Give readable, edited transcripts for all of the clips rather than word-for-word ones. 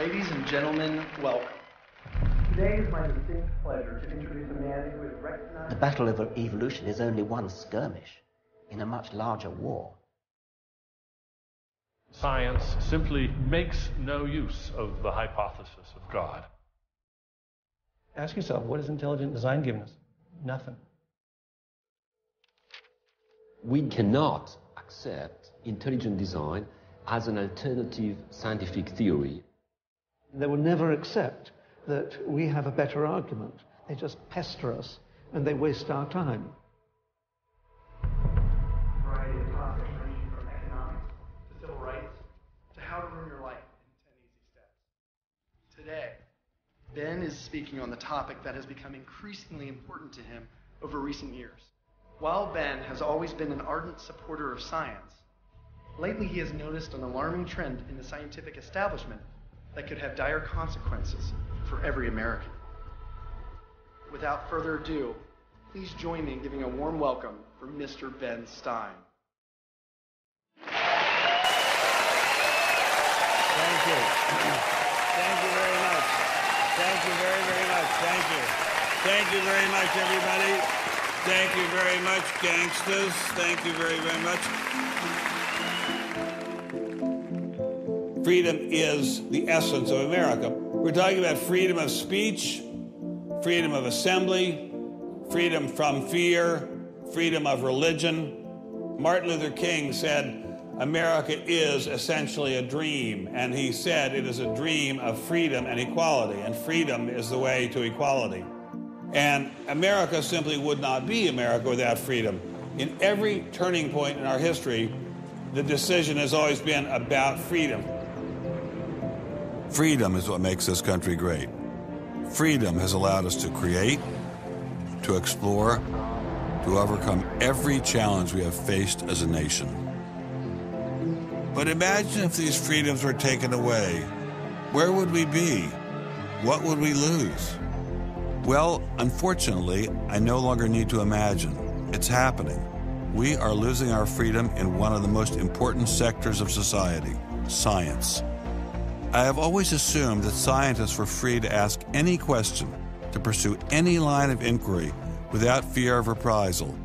Ladies and gentlemen, welcome. Today is my distinct pleasure to introduce a man who is recognized... The battle of evolution is only one skirmish in a much larger war. Science simply makes no use of the hypothesis of God. Ask yourself, what has intelligent design given us? Nothing. We cannot accept intelligent design as an alternative scientific theory. They will never accept that we have a better argument. They just pester us and they waste our time. Variety of topics ranging from economics to civil rights to how to ruin your life in 10 easy steps. Today, Ben is speaking on the topic that has become increasingly important to him over recent years. While Ben has always been an ardent supporter of science, lately he has noticed an alarming trend in the scientific establishment that could have dire consequences for every American. Without further ado, please join me in giving a warm welcome for Mr. Ben Stein. Thank you. Thank you very much. Thank you very, very much. Thank you. Thank you very much, everybody. Thank you very much, gangsters. Thank you very, very much. Freedom is the essence of America. We're talking about freedom of speech, freedom of assembly, freedom from fear, freedom of religion. Martin Luther King said, America is essentially a dream, and he said it is a dream of freedom and equality, and freedom is the way to equality. And America simply would not be America without freedom. In every turning point in our history, the decision has always been about freedom. Freedom is what makes this country great. Freedom has allowed us to create, to explore, to overcome every challenge we have faced as a nation. But imagine if these freedoms were taken away. Where would we be? What would we lose? Well, unfortunately, I no longer need to imagine. It's happening. We are losing our freedom in one of the most important sectors of society, science. I have always assumed that scientists were free to ask any question, to pursue any line of inquiry without fear of reprisal.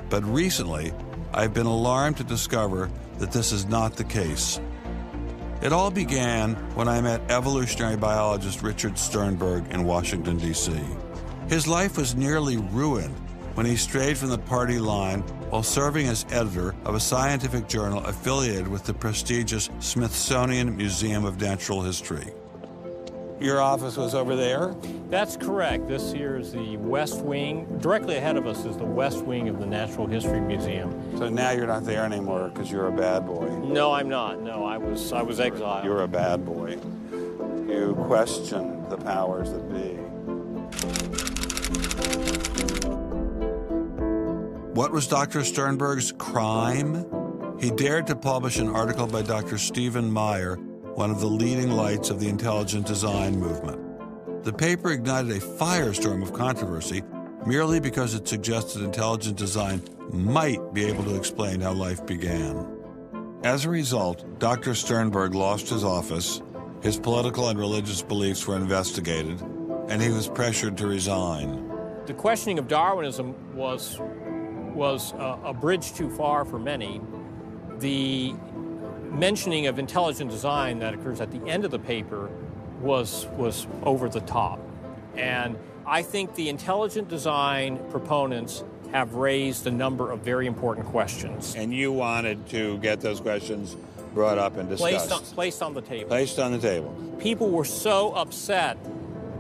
But recently, I've been alarmed to discover that this is not the case. It all began when I met evolutionary biologist Richard Sternberg in Washington, D.C. His life was nearly ruined when he strayed from the party line while serving as editor of a scientific journal affiliated with the prestigious Smithsonian Museum of Natural History. Your office was over there? That's correct. This here is the West Wing. Directly ahead of us is the West Wing of the Natural History Museum. So now you're not there anymore because you're a bad boy. No, I'm not. No, I was exiled. You're a bad boy. You questioned the powers that be. What was Dr. Sternberg's crime? He dared to publish an article by Dr. Stephen Meyer, one of the leading lights of the intelligent design movement. The paper ignited a firestorm of controversy merely because it suggested intelligent design might be able to explain how life began. As a result, Dr. Sternberg lost his office, his political and religious beliefs were investigated, and he was pressured to resign. The questioning of Darwinism was a bridge too far for many. The mentioning of intelligent design that occurs at the end of the paper was over the top. And I think the intelligent design proponents have raised a number of very important questions. And you wanted to get those questions brought up and discussed. Placed on the table. Placed on the table. People were so upset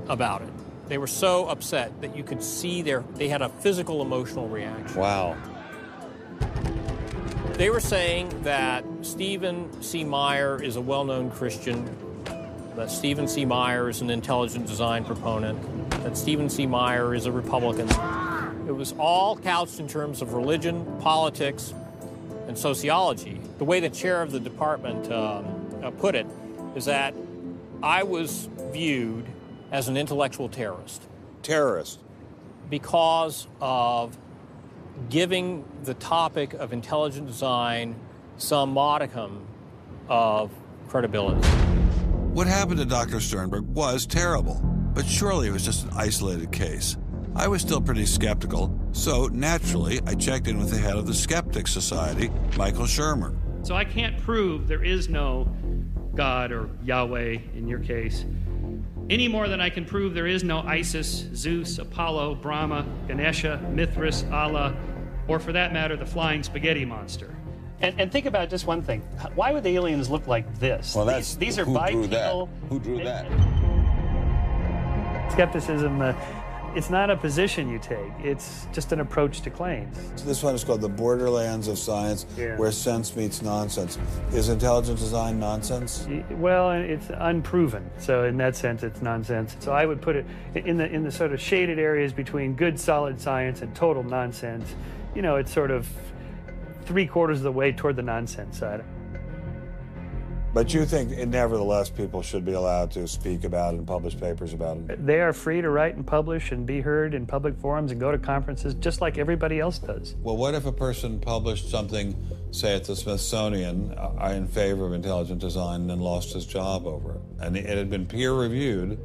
about it. They were so upset that you could see they had a physical, emotional reaction. Wow. They were saying that Stephen C. Meyer is a well-known Christian, that Stephen C. Meyer is an intelligent design proponent, that Stephen C. Meyer is a Republican. It was all couched in terms of religion, politics, and sociology. The way the chair of the department put it is that I was viewed as an intellectual terrorist. Terrorist? Because of giving the topic of intelligent design some modicum of credibility. What happened to Dr. Sternberg was terrible, but surely it was just an isolated case. I was still pretty skeptical, so naturally I checked in with the head of the Skeptics Society, Michael Shermer. So I can't prove there is no God, or Yahweh in your case, any more than I can prove there is no Isis, Zeus, Apollo, Brahma, Ganesha, Mithras, Allah, or for that matter, the flying spaghetti monster. And think about just one thing. Why would the aliens look like this? Well, these are bipedal. Who drew that? Skepticism, it's not a position you take. It's just an approach to claims. So this one is called the borderlands of science, where sense meets nonsense. Is intelligent design nonsense? Well, it's unproven. So in that sense, it's nonsense. So I would put it in the sort of shaded areas between good, solid science and total nonsense. You know, it's sort of 3/4 of the way toward the nonsense side. But you think, nevertheless, people should be allowed to speak about it and publish papers about it? They are free to write and publish and be heard in public forums and go to conferences just like everybody else does. Well, what if a person published something, say at the Smithsonian, in favor of intelligent design and then lost his job over it? And it had been peer-reviewed,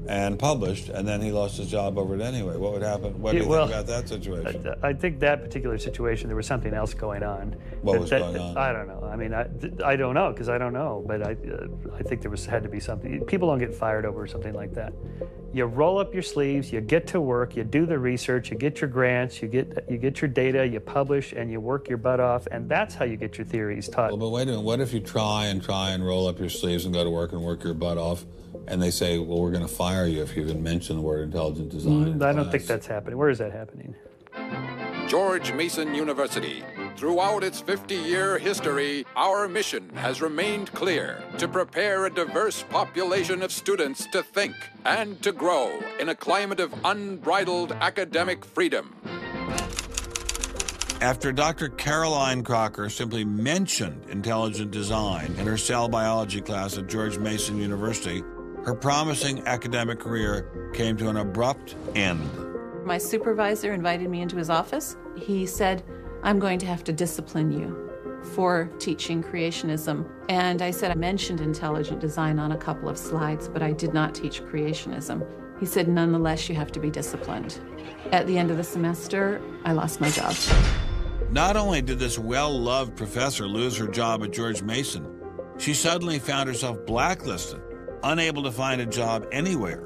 and published, and then he lost his job over it anyway. What would happen? What do you think about that situation? I think that particular situation, there was something else going on. What was going on? I don't know. I mean, I don't know, because I don't know, but I think there had to be something. People don't get fired over something like that. You roll up your sleeves, you get to work, you do the research, you get your grants, you get your data, you publish, and you work your butt off, and that's how you get your theories taught. Well, but wait a minute. What if you try and roll up your sleeves and go to work and work your butt off, and they say, well, we're going to fire you if you even mention the word intelligent design? I don't think that's happening. Where is that happening? George Mason University. Throughout its 50-year history, our mission has remained clear: to prepare a diverse population of students to think and to grow in a climate of unbridled academic freedom. After Dr. Caroline Crocker simply mentioned intelligent design in her cell biology class at George Mason University, her promising academic career came to an abrupt end. My supervisor invited me into his office. He said, "I'm going to have to discipline you for teaching creationism." And I said, I mentioned intelligent design on a couple of slides, but I did not teach creationism. He said, "Nonetheless, you have to be disciplined." At the end of the semester, I lost my job. Not only did this well-loved professor lose her job at George Mason, she suddenly found herself blacklisted, unable to find a job anywhere.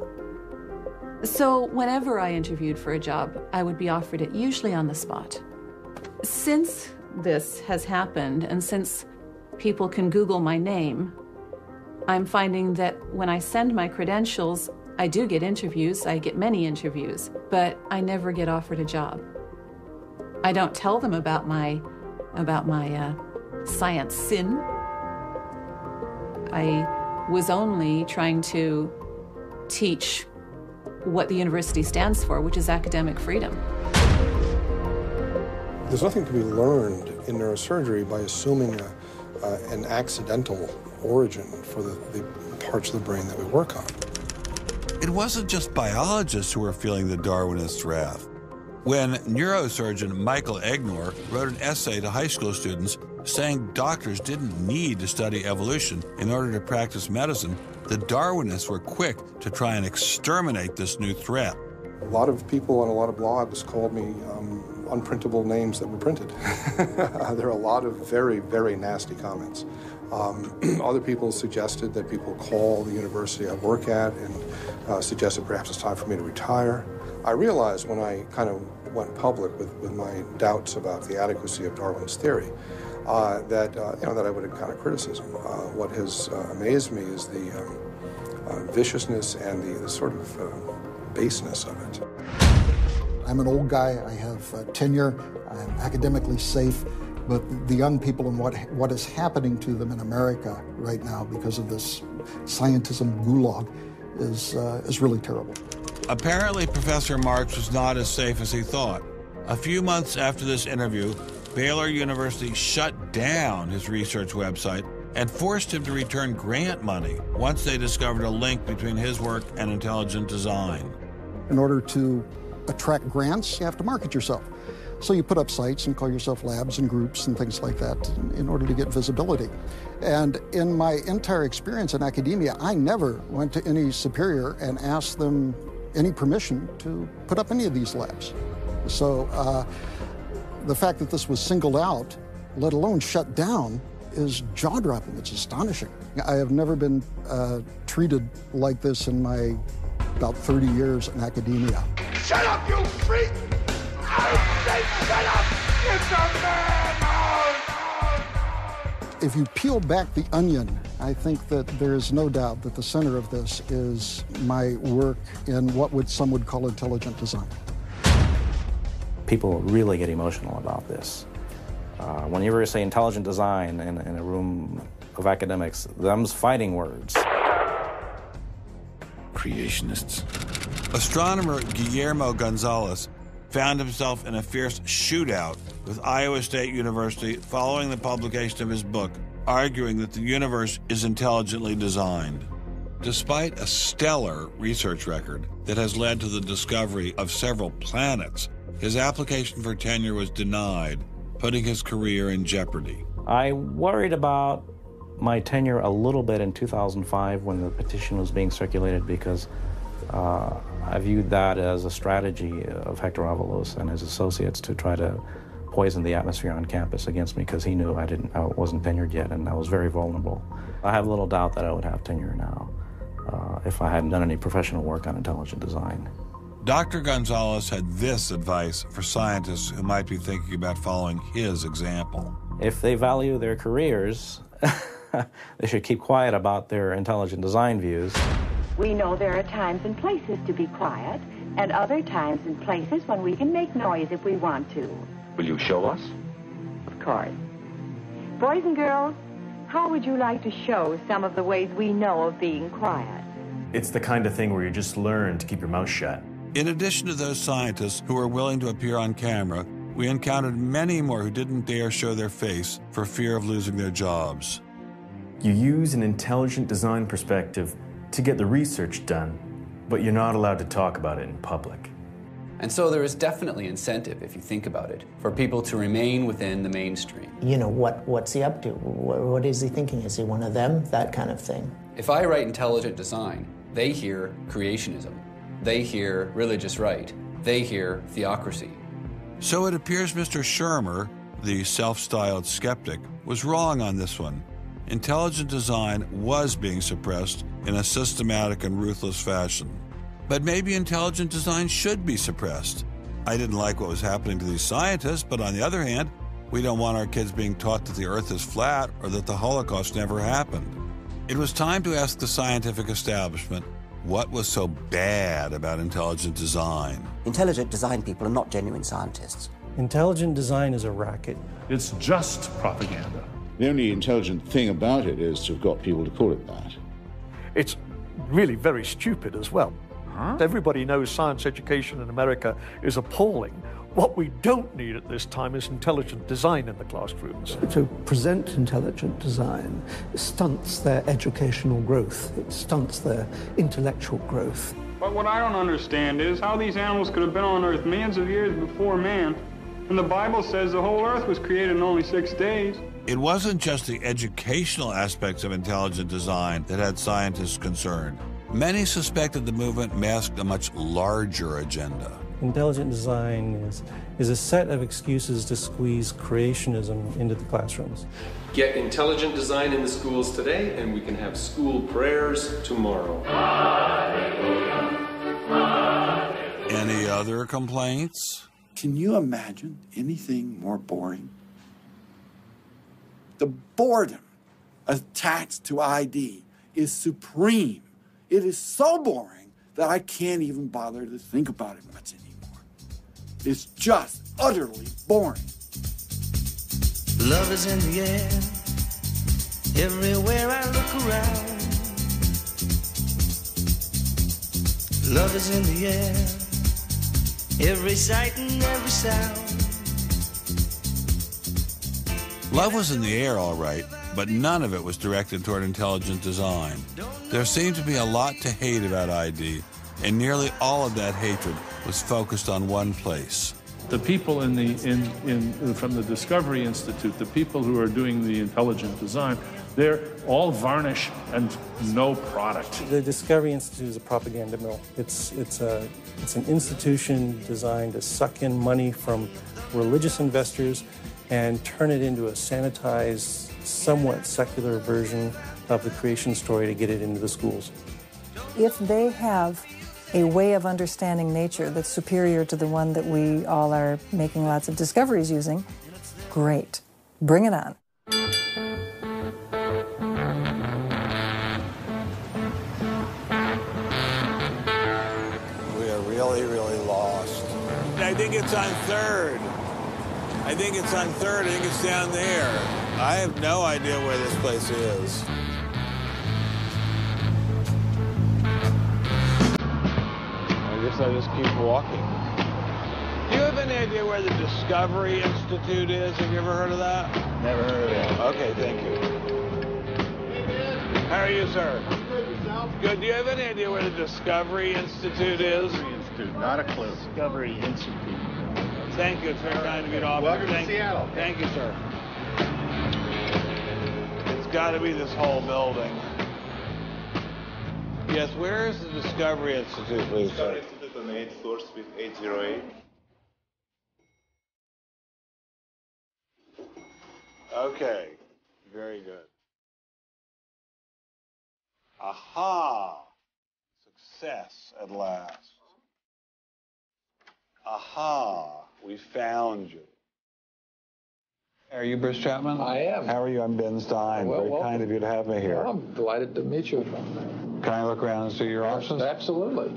So whenever I interviewed for a job, I would be offered it, usually on the spot. Since this has happened, and since people can Google my name, I'm finding that when I send my credentials, I do get interviews. I get many interviews, but I never get offered a job. I don't tell them about my science sin. I was only trying to teach what the university stands for, which is academic freedom. There's nothing to be learned in neurosurgery by assuming an accidental origin for the parts of the brain that we work on. It wasn't just biologists who were feeling the Darwinist wrath. When neurosurgeon Michael Egnor wrote an essay to high school students saying doctors didn't need to study evolution in order to practice medicine, the Darwinists were quick to try and exterminate this new threat. A lot of people on a lot of blogs called me unprintable names that were printed. There are a lot of very, very nasty comments. Other people suggested that people call the university I work at and suggested perhaps it's time for me to retire. I realized when I kind of went public with my doubts about the adequacy of Darwin's theory that I would encounter criticism. What has amazed me is the viciousness and the sort of baseness of it. I'm an old guy. I have tenure. I'm academically safe. But the young people and what is happening to them in America right now because of this scientism gulag is really terrible. Apparently, Professor Marks was not as safe as he thought. A few months after this interview, Baylor University shut down his research website and forced him to return grant money once they discovered a link between his work and intelligent design. In order to attract grants, you have to market yourself. So you put up sites and call yourself labs and groups and things like that in order to get visibility. And in my entire experience in academia, I never went to any superior and asked them any permission to put up any of these labs. So the fact that this was singled out, let alone shut down, is jaw-dropping. It's astonishing. I have never been treated like this in my about 30 years in academia. Shut up, you freak! I say shut up! It's a man! If you peel back the onion, I think that there is no doubt that the center of this is my work in what some would call intelligent design. People really get emotional about this. Whenever you say intelligent design in a room of academics, them's fighting words. Creationists. Astronomer Guillermo Gonzalez found himself in a fierce shootout with Iowa State University following the publication of his book, arguing that the universe is intelligently designed. Despite a stellar research record that has led to the discovery of several planets, his application for tenure was denied, putting his career in jeopardy. I worried about my tenure a little bit in 2005 when the petition was being circulated because I viewed that as a strategy of Hector Avalos and his associates to try to poison the atmosphere on campus against me because he knew I wasn't tenured yet and I was very vulnerable. I have little doubt that I would have tenure now if I hadn't done any professional work on intelligent design. Dr. Gonzalez had this advice for scientists who might be thinking about following his example. If they value their careers, they should keep quiet about their intelligent design views. We know there are times and places to be quiet, and other times and places when we can make noise if we want to. Will you show us? Of course. Boys and girls, how would you like to show some of the ways we know of being quiet? It's the kind of thing where you just learn to keep your mouth shut. In addition to those scientists who were willing to appear on camera, we encountered many more who didn't dare show their face for fear of losing their jobs. You use an intelligent design perspective to get the research done, but you're not allowed to talk about it in public. And so there is definitely incentive, if you think about it, for people to remain within the mainstream. You know, what's he up to? What is he thinking? Is he one of them? That kind of thing. If I write intelligent design, they hear creationism. They hear religious right. They hear theocracy. So it appears Mr. Shermer, the self-styled skeptic, was wrong on this one. Intelligent design was being suppressed in a systematic and ruthless fashion. But maybe intelligent design should be suppressed. I didn't like what was happening to these scientists, but on the other hand, we don't want our kids being taught that the Earth is flat or that the Holocaust never happened. It was time to ask the scientific establishment, what was so bad about intelligent design? Intelligent design people are not genuine scientists. Intelligent design is a racket. It's just propaganda. The only intelligent thing about it is to have got people to call it that. It's really very stupid as well. Huh? Everybody knows science education in America is appalling. What we don't need at this time is intelligent design in the classrooms. To present intelligent design stunts their educational growth. It stunts their intellectual growth. But what I don't understand is how these animals could have been on Earth millions of years before man. And the Bible says the whole Earth was created in only 6 days. It wasn't just the educational aspects of intelligent design that had scientists concerned. Many suspected the movement masked a much larger agenda. Intelligent design is a set of excuses to squeeze creationism into the classrooms. Get intelligent design in the schools today, and we can have school prayers tomorrow. Any other complaints? Can you imagine anything more boring? The boredom attached to ID is supreme. It is so boring that I can't even bother to think about it much anymore. It's just utterly boring. Love is in the air, everywhere I look around. Love is in the air, every sight and every sound. Love was in the air, all right, but none of it was directed toward intelligent design. There seemed to be a lot to hate about ID, and nearly all of that hatred was focused on one place: The people from the Discovery Institute, the people who are doing the intelligent design, they're all varnish and no product. The Discovery Institute is a propaganda mill. It's an institution designed to suck in money from religious investors and turn it into a sanitized, somewhat secular version of the creation story to get it into the schools. If they have a way of understanding nature that's superior to the one that we all are making lots of discoveries using, great. Bring it on. We are really, really lost. I think it's on 3rd. I think it's on 3rd. I think it's down there. I have no idea where this place is. I guess I'll just keep walking. Do you have any idea where the Discovery Institute is? Have you ever heard of that? Never heard of it. Okay, thank you. How are you, sir? Good. Do you have any idea where the Discovery Institute is? Not a clue. Discovery Institute. Thank you. It's very kind of you to offer. Welcome to Seattle. Thank you, sir. It's got to be this whole building. Yes, where is the Discovery Institute, please, sir? Discovery Institute on the 8th floor, suite 808. Okay. Very good. Aha! Success at last. Aha! We found you. Are you Bruce Chapman? I am. How are you? I'm Ben Stein. Well, Very welcome. kind of you to have me here. Well, I'm delighted to meet you. Can I look around and see your office? Absolutely.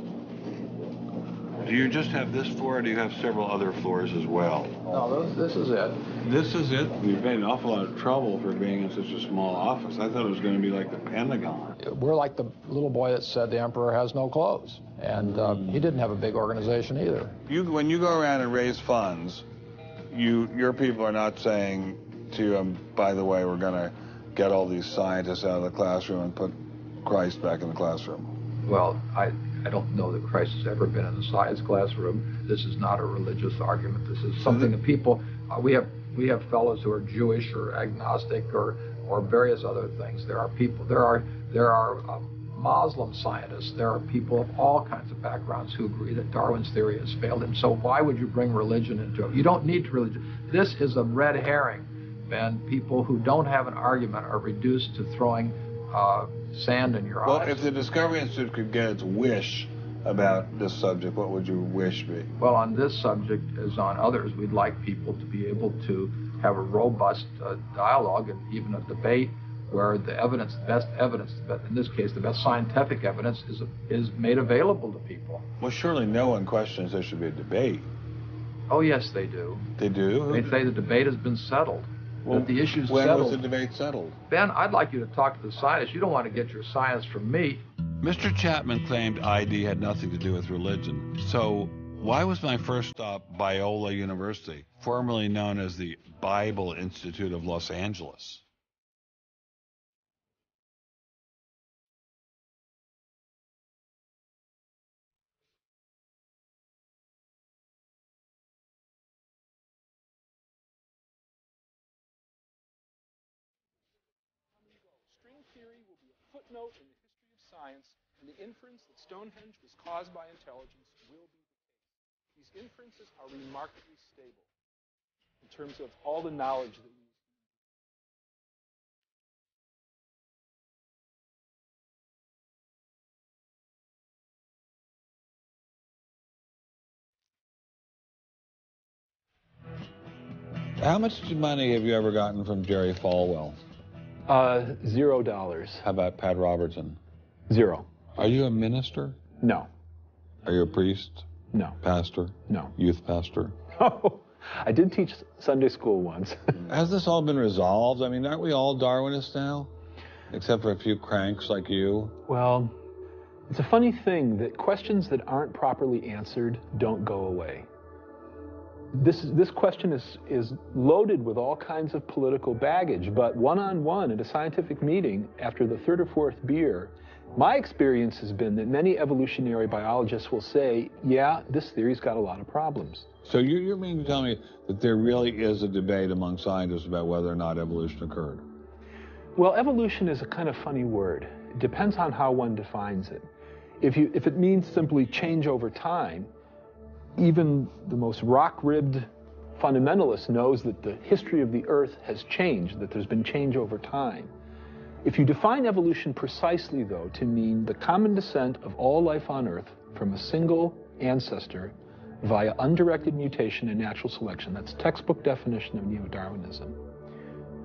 Do you just have this floor, or do you have several other floors as well? No, this is it. This is it? You've made an awful lot of trouble for being in such a small office. I thought it was going to be like the Pentagon. We're like the little boy that said the emperor has no clothes. And he didn't have a big organization either. When you go around and raise funds, your people are not saying to you, by the way, we're going to get all these scientists out of the classroom and put Christ back in the classroom. Well, I don't know that Christ has ever been in the science classroom. This is not a religious argument. This is something that people, we have fellows who are Jewish or agnostic or various other things. There are people, there are Muslim scientists. There are people of all kinds of backgrounds who agree that Darwin's theory has failed him. So why would you bring religion into it? You don't need religion. This is a red herring, Ben. People who don't have an argument are reduced to throwing sand in your eyes. Well, if the Discovery Institute could get its wish about this subject, what would your wish be? Well, on this subject, as on others, we'd like people to be able to have a robust dialogue and even a debate where the evidence, the best evidence, in this case, the best scientific evidence is made available to people. Well, surely no one questions there should be a debate. Oh, yes, they do. They do? They say the debate has been settled. Well, that the issue's when settled. was the debate settled? Ben, I'd like you to talk to the scientists. You don't want to get your science from me. Mr. Chapman claimed ID had nothing to do with religion. So why was my first stop Biola University, formerly known as the Bible Institute of Los Angeles? Theory will be a footnote in the history of science, and the inference that Stonehenge was caused by intelligence will be the case. These inferences are remarkably stable in terms of all the knowledge that we use. How much money have you ever gotten from Jerry Falwell? $0. How about Pat Robertson? 0. Are you a minister? No. Are you a priest? No. Pastor? No. Youth pastor? Oh, I did teach Sunday school once. Has this all been resolved? I mean, aren't we all Darwinists now? Except for a few cranks like you? Well, it's a funny thing that questions that aren't properly answered don't go away. This question is loaded with all kinds of political baggage, but one-on-one at a scientific meeting after the third or fourth beer, My experience has been that many evolutionary biologists will say, yeah, this theory's got a lot of problems. So you mean to tell me that there really is a debate among scientists about whether or not evolution occurred? Well, evolution is a kind of funny word. It depends on how one defines it. If it means simply change over time, even the most rock-ribbed fundamentalist knows that the history of the Earth has changed, that there's been change over time. If you define evolution precisely, though, to mean the common descent of all life on Earth from a single ancestor via undirected mutation and natural selection, that's textbook definition of neo-Darwinism,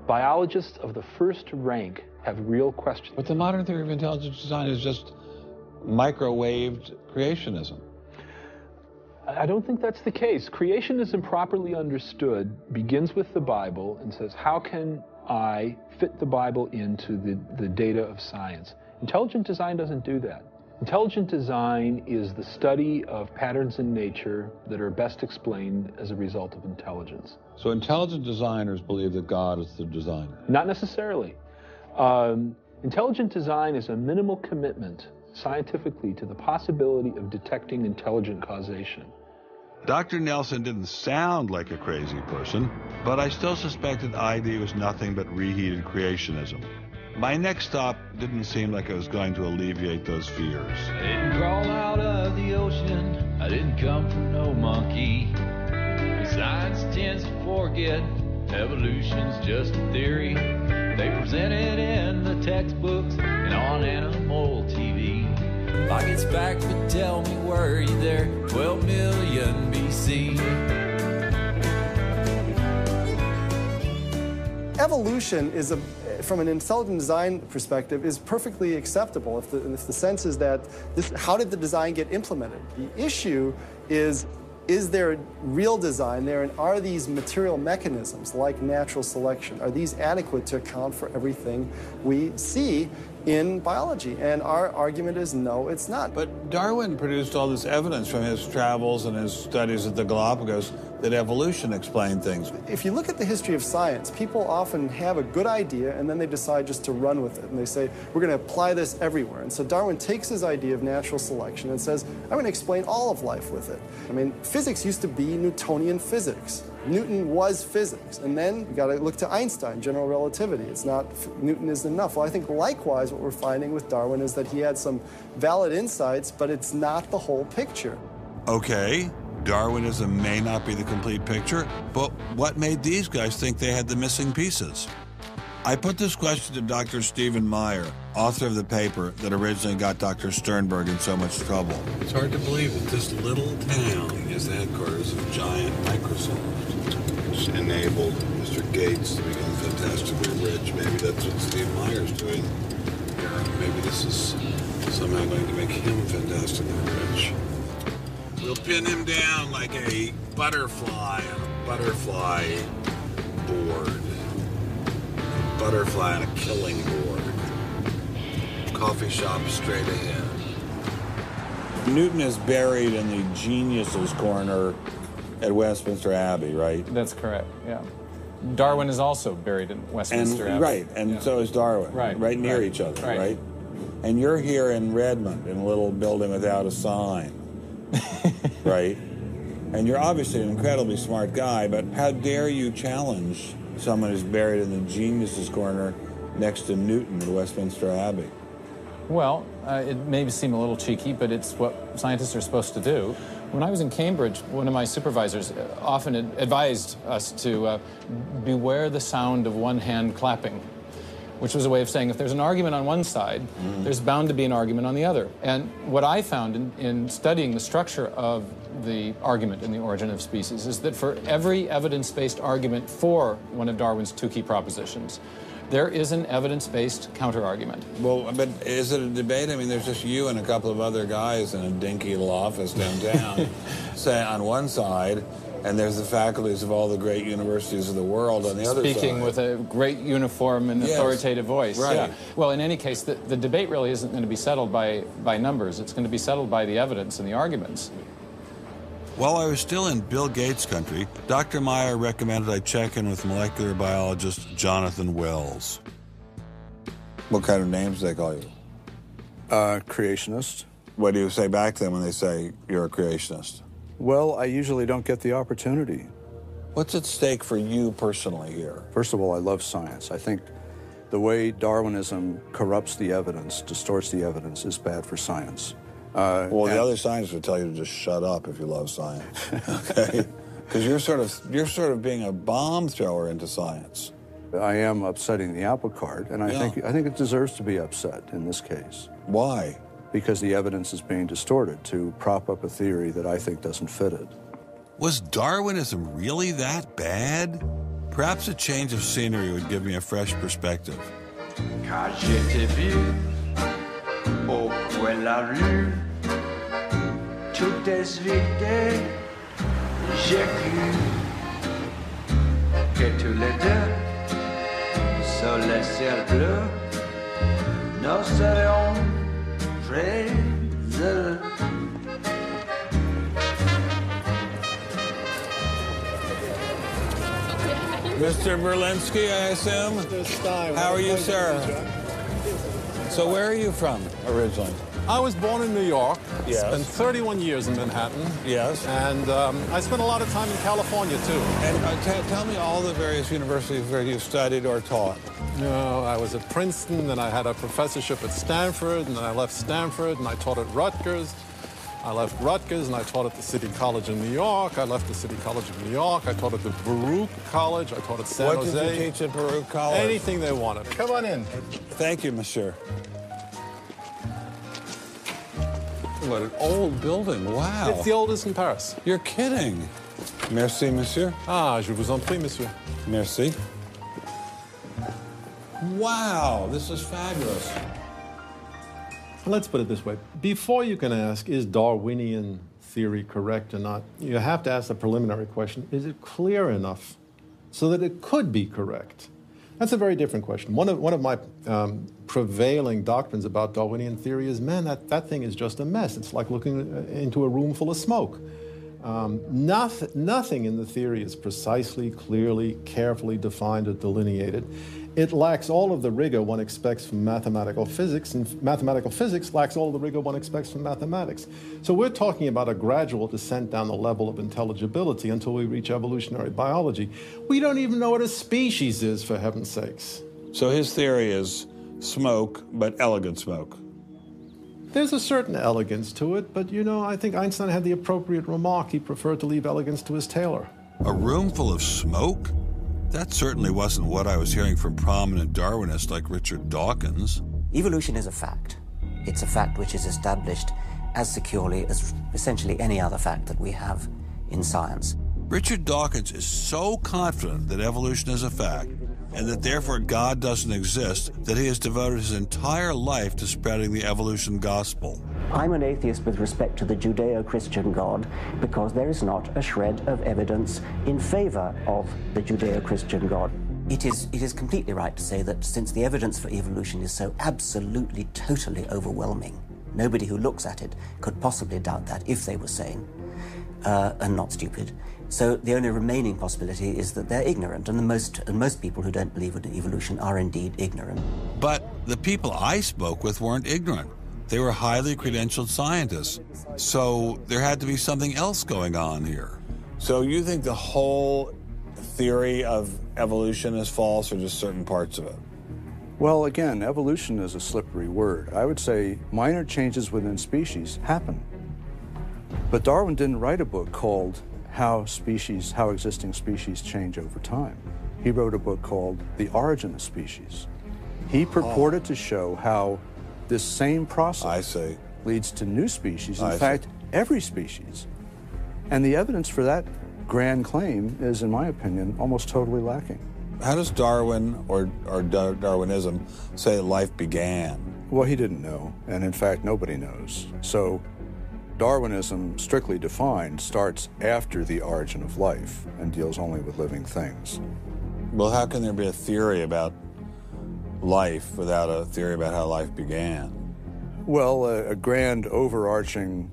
biologists of the first rank have real questions. But the modern theory of intelligent design is just microwaved creationism. I don't think that's the case. Creationism, properly understood, begins with the Bible and says, how can I fit the Bible into the data of science? Intelligent design doesn't do that. Intelligent design is the study of patterns in nature that are best explained as a result of intelligence. So intelligent designers believe that God is the designer? Not necessarily. Intelligent design is a minimal commitment scientifically to the possibility of detecting intelligent causation. Dr. Nelson didn't sound like a crazy person, but I still suspected ID was nothing but reheated creationism. My next stop didn't seem like it was going to alleviate those fears. I didn't crawl out of the ocean, I didn't come from no monkey. Science tends to forget evolution's just a theory. They present it in the textbooks and on animal TV. Like it's back, but tell me, were you there 12 million BC? Evolution is from an intelligent design perspective, is perfectly acceptable if the sense is that how did the design get implemented? The issue is there real design there, and are these material mechanisms like natural selection, are these adequate to account for everything we see in biology? And our argument is no, it's not. But Darwin produced all this evidence from his travels and his studies at the Galapagos that evolution explained things. If you look at the history of science, people often have a good idea and then they decide just to run with it. And they say, we're going to apply this everywhere. And so Darwin takes his idea of natural selection and says, I'm going to explain all of life with it. I mean, physics used to be Newtonian physics. Newton was physics. And then you got to look to Einstein, general relativity. It's not, Newton isn't enough. Well, I think likewise what we're finding with Darwin is that he had some valid insights, but it's not the whole picture. Okay, Darwinism may not be the complete picture, but what made these guys think they had the missing pieces? I put this question to Dr. Stephen Meyer, author of the paper that originally got Dr. Sternberg in so much trouble. It's hard to believe that this little town is the headquarters of giant Microsoft, which enabled Mr. Gates to become fantastically rich. Maybe that's what Steve Meyer's doing here. Maybe this is somehow going to make him fantastically rich. We'll pin him down like a butterfly on a butterfly board. A butterfly on a killing board. Coffee shop straight ahead. Newton is buried in the geniuses corner at Westminster Abbey, right? That's correct, yeah. Darwin is also buried in Westminster Abbey. Right, and so is Darwin. Right near each other, right? And you're here in Redmond in a little building without a sign. Right? And you're obviously an incredibly smart guy, but how dare you challenge someone who's buried in the geniuses corner next to Newton at Westminster Abbey? Well, it may seem a little cheeky, but it's what scientists are supposed to do. When I was in Cambridge, one of my supervisors often advised us to beware the sound of one hand clapping, which was a way of saying if there's an argument on one side, there's bound to be an argument on the other. And what I found in studying the structure of the argument in The Origin of Species is that for every evidence-based argument for one of Darwin's two key propositions, there is an evidence-based counter-argument. Well, but is it a debate? I mean, there's just you and a couple of other guys in a dinky little office downtown, say on one side, and there's the faculties of all the great universities of the world on the other side. Speaking with a great uniform and authoritative voice. Right. Yeah. Well, in any case, the debate really isn't going to be settled by numbers. It's going to be settled by the evidence and the arguments. While I was still in Bill Gates country, Dr. Meyer recommended I check in with molecular biologist Jonathan Wells. What kind of names do they call you? Creationist. What do you say back to them when they say you're a creationist? Well, I usually don't get the opportunity. What's at stake for you personally here? First of all, I love science. I think the way Darwinism corrupts the evidence, distorts the evidence, is bad for science. Well, the other scientists would tell you to just shut up if you love science, okay? Because you're sort of being a bomb thrower into science. I am upsetting the apple cart, and I think it deserves to be upset in this case. Why? Because the evidence is being distorted to prop up a theory that I think doesn't fit it. Was Darwinism really that bad? Perhaps a change of scenery would give me a fresh perspective. Quand je t'ai vu au coin de la rue, tout est vide, j'ai cru que tous les deux, sous le ciel bleu, nous serions très heureux. Mr. Berlinski, I assume? Mr. Stein. How are you, sir? So where are you from originally? I was born in New York. Yes. Spent 31 years in Manhattan. Yes. And I spent a lot of time in California, too. And tell me all the various universities where you studied or taught. No, I was at Princeton, and I had a professorship at Stanford, and then I left Stanford, and I taught at Rutgers. I left Rutgers, and I taught at the City College in New York. I left the City College of New York. I taught at the Baruch College. I taught at San Jose. What did you teach at Baruch College? Anything they wanted. Come on in. Thank you, monsieur. What an old building. Wow. It's the oldest in Paris. You're kidding. Merci, monsieur. Ah, je vous en prie, monsieur. Merci. Wow, this is fabulous. Let's put it this way. Before you can ask, is Darwinian theory correct or not, you have to ask the preliminary question, is it clear enough so that it could be correct? That's a very different question. One of my prevailing doctrines about Darwinian theory is, man, that thing is just a mess. It's like looking into a room full of smoke. Nothing in the theory is precisely, clearly, carefully defined or delineated. It lacks all of the rigor one expects from mathematical physics, and mathematical physics lacks all of the rigor one expects from mathematics. So we're talking about a gradual descent down the level of intelligibility until we reach evolutionary biology. We don't even know what a species is, for heaven's sakes. So his theory is smoke, but elegant smoke. There's a certain elegance to it, but, you know, I think Einstein had the appropriate remark. He preferred to leave elegance to his tailor. A room full of smoke? That certainly wasn't what I was hearing from prominent Darwinists like Richard Dawkins. Evolution is a fact. It's a fact which is established as securely as essentially any other fact that we have in science. Richard Dawkins is so confident that evolution is a fact, and that therefore God doesn't exist, that he has devoted his entire life to spreading the evolution gospel. I'm an atheist with respect to the Judeo-Christian God because there is not a shred of evidence in favor of the Judeo-Christian God. It is completely right to say that since the evidence for evolution is so absolutely, totally overwhelming, nobody who looks at it could possibly doubt that if they were sane and not stupid. So the only remaining possibility is that they're ignorant, and most people who don't believe in evolution are indeed ignorant. But the people I spoke with weren't ignorant. They were highly credentialed scientists. So there had to be something else going on here. So you think the whole theory of evolution is false, or just certain parts of it? Well, again, evolution is a slippery word. I would say minor changes within species happen. But Darwin didn't write a book called How Existing Species Change Over Time. He wrote a book called The Origin of Species. He purported to show how this same process leads to new species, in fact, every species. And the evidence for that grand claim is, in my opinion, almost totally lacking. How does Darwin or Darwinism say life began? Well, he didn't know, and in fact, nobody knows. So Darwinism, strictly defined, starts after the origin of life and deals only with living things. Well, how can there be a theory about life without a theory about how life began? Well, a grand overarching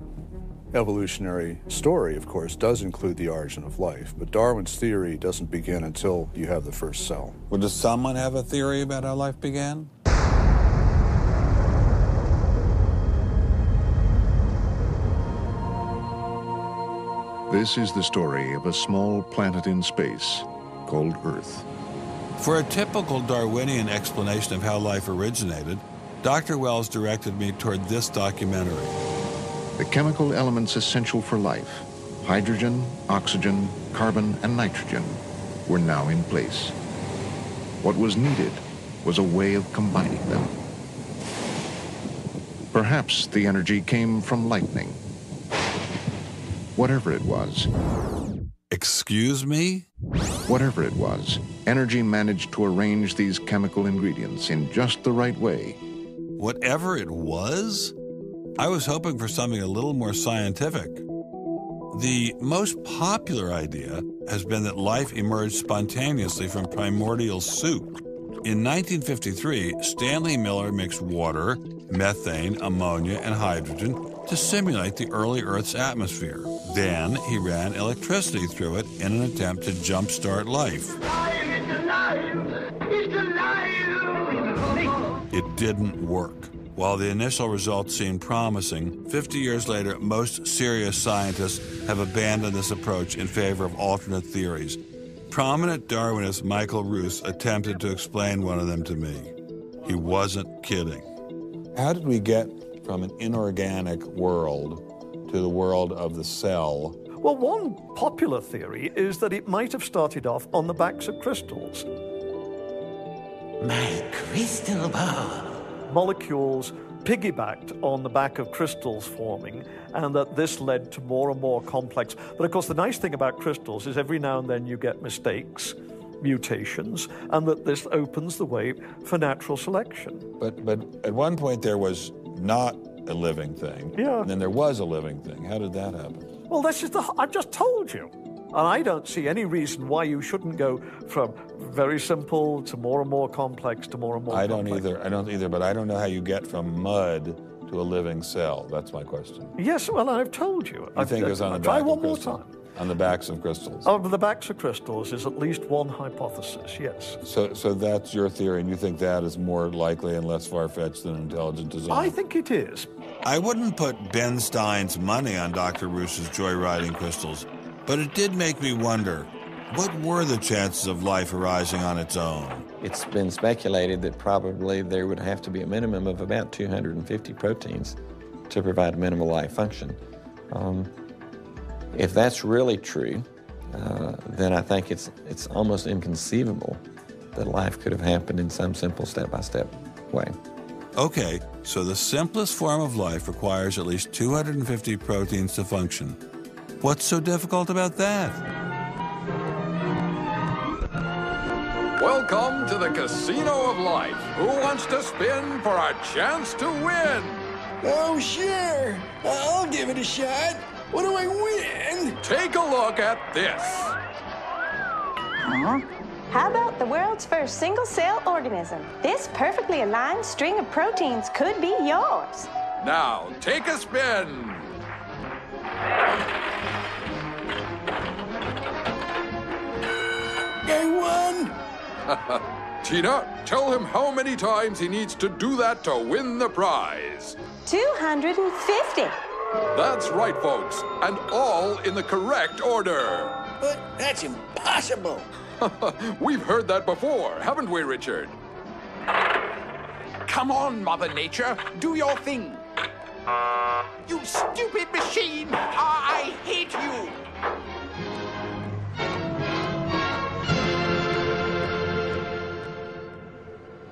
evolutionary story, of course, does include the origin of life, but Darwin's theory doesn't begin until you have the first cell. Well, does someone have a theory about how life began? This is the story of a small planet in space called Earth. For a typical Darwinian explanation of how life originated, Dr. Wells directed me toward this documentary. The chemical elements essential for life, hydrogen, oxygen, carbon, and nitrogen, were now in place. What was needed was a way of combining them. Perhaps the energy came from lightning. Whatever it was. Excuse me? Whatever it was, energy managed to arrange these chemical ingredients in just the right way. Whatever it was? I was hoping for something a little more scientific. The most popular idea has been that life emerged spontaneously from primordial soup. In 1953, Stanley Miller mixed water, methane, ammonia, and hydrogen to simulate the early Earth's atmosphere. Then he ran electricity through it in an attempt to jumpstart life. It didn't work. While the initial results seemed promising, 50 years later, most serious scientists have abandoned this approach in favor of alternate theories. Prominent Darwinist Michael Ruse attempted to explain one of them to me. He wasn't kidding. How did we get from an inorganic world to the world of the cell? Well, one popular theory is that it might have started off on the backs of crystals. My crystal ball. Molecules piggybacked on the back of crystals forming, and that this led to more and more complex. But of course, the nice thing about crystals is every now and then you get mistakes, mutations, and that this opens the way for natural selection. But at one point there was not a living thing, and then there was a living thing. How did that happen? Well, this is I've just told you. And I don't see any reason why you shouldn't go from very simple to more and more complex to more and more complex. I don't either, but I don't know how you get from mud to a living cell. That's my question. Yes, well, I've told you. I think it was on the try back one of more crystals. time. On the backs of crystals. On the backs of crystals is at least one hypothesis, yes. So that's your theory, and you think that is more likely and less far-fetched than intelligent design? I think it is. I wouldn't put Ben Stein's money on Dr. Ruse's joyriding crystals, but it did make me wonder, what were the chances of life arising on its own? It's been speculated that probably there would have to be a minimum of about 250 proteins to provide minimal life function. If that's really true, then I think it's almost inconceivable that life could have happened in some simple step-by-step way. Okay, so the simplest form of life requires at least 250 proteins to function. What's so difficult about that? Welcome to the Casino of Life. Who wants to spin for a chance to win? Oh, sure. I'll give it a shot. What do I win? Take a look at this. Huh? How about the world's first single-cell organism? This perfectly aligned string of proteins could be yours. Now, take a spin. I won. Tina, tell him how many times he needs to do that to win the prize. 250. That's right, folks, and all in the correct order. But that's impossible. We've heard that before, haven't we, Richard? Come on, Mother Nature, do your thing. You stupid machine! I hate you!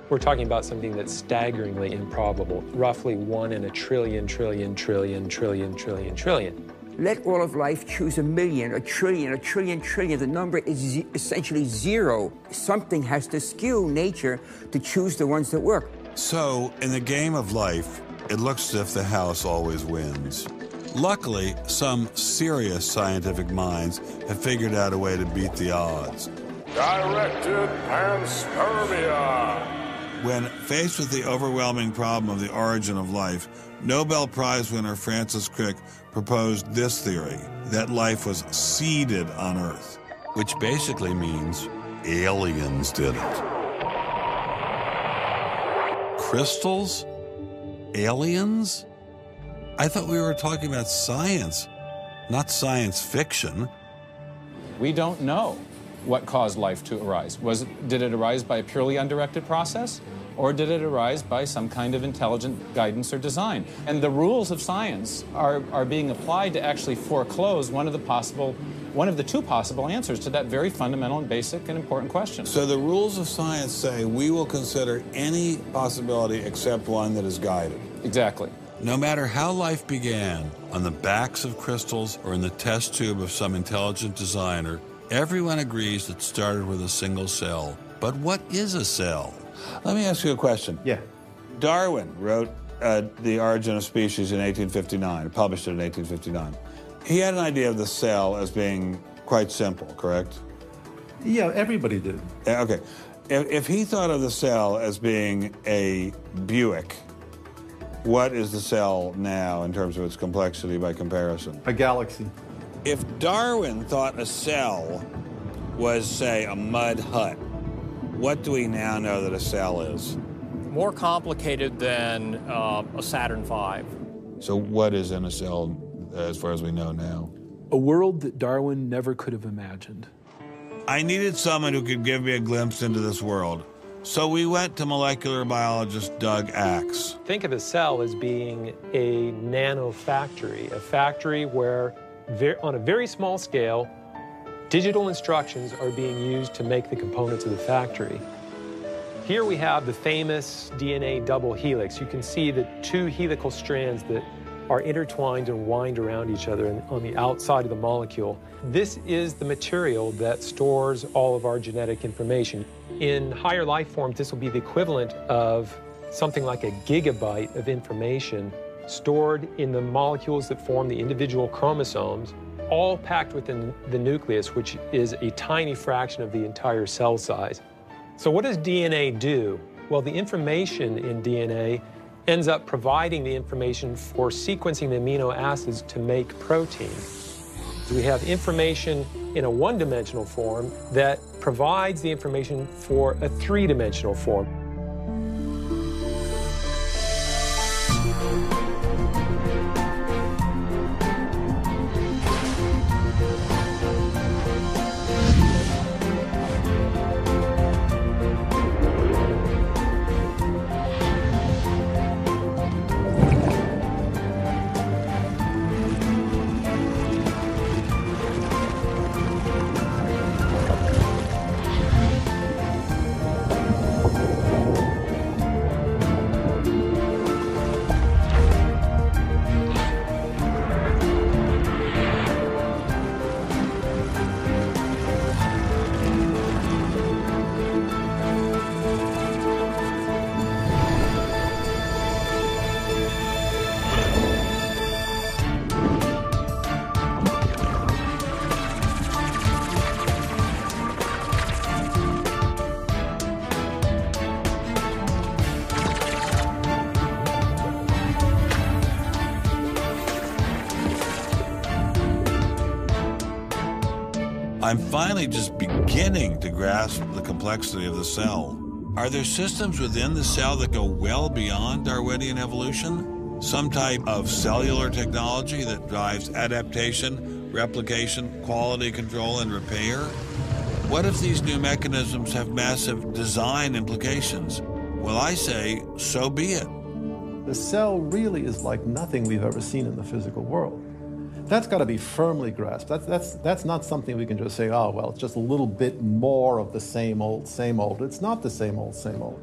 We're talking about something that's staggeringly improbable, roughly 1 in a trillion, trillion, trillion, trillion, trillion, trillion. Let all of life choose a million, a trillion, a trillion, trillion. The number is essentially zero. Something has to skew nature to choose the ones that work. So, in the game of life, it looks as if the house always wins. Luckily, some serious scientific minds have figured out a way to beat the odds. Directed panspermia. When faced with the overwhelming problem of the origin of life, Nobel Prize winner Francis Crick proposed this theory, that life was seeded on Earth, which basically means aliens did it. Crystals? Aliens? I thought we were talking about science, not science fiction. We don't know what caused life to arise. Did it arise by a purely undirected process? Or did it arise by some kind of intelligent guidance or design? And the rules of science are being applied to actually foreclose one of the two possible answers to that very fundamental and basic and important question. So the rules of science say we will consider any possibility except one that is guided. Exactly. No matter how life began, on the backs of crystals or in the test tube of some intelligent designer, everyone agrees it started with a single cell. But what is a cell? Let me ask you a question. Yeah. Darwin wrote The Origin of Species in 1859, published it in 1859. He had an idea of the cell as being quite simple, correct? Yeah, everybody did. Okay. If he thought of the cell as being a Buick, what is the cell now in terms of its complexity by comparison? A galaxy. If Darwin thought a cell was, say, a mud hut, what do we now know that a cell is? More complicated than a Saturn V. So what is in a cell as far as we know now? A world that Darwin never could have imagined. I needed someone who could give me a glimpse into this world. So we went to molecular biologist Doug Axe. Think of a cell as being a nanofactory, a factory where, on a very small scale, digital instructions are being used to make the components of the factory. Here we have the famous DNA double helix. You can see the two helical strands that are intertwined and wind around each other on the outside of the molecule. This is the material that stores all of our genetic information. In higher life forms, this will be the equivalent of something like a gigabyte of information stored in the molecules that form the individual chromosomes, all packed within the nucleus, which is a tiny fraction of the entire cell size. So what does DNA do? Well, the information in DNA ends up providing the information for sequencing the amino acids to make protein. So we have information in a one-dimensional form that provides the information for a three-dimensional form. I'm finally just beginning to grasp the complexity of the cell. Are there systems within the cell that go well beyond Darwinian evolution? Some type of cellular technology that drives adaptation, replication, quality control, and repair? What if these new mechanisms have massive design implications? Well, I say, so be it. The cell really is like nothing we've ever seen in the physical world. That's got to be firmly grasped. That's not something we can just say, oh, well, it's just a little bit more of the same old, same old. It's not the same old, same old.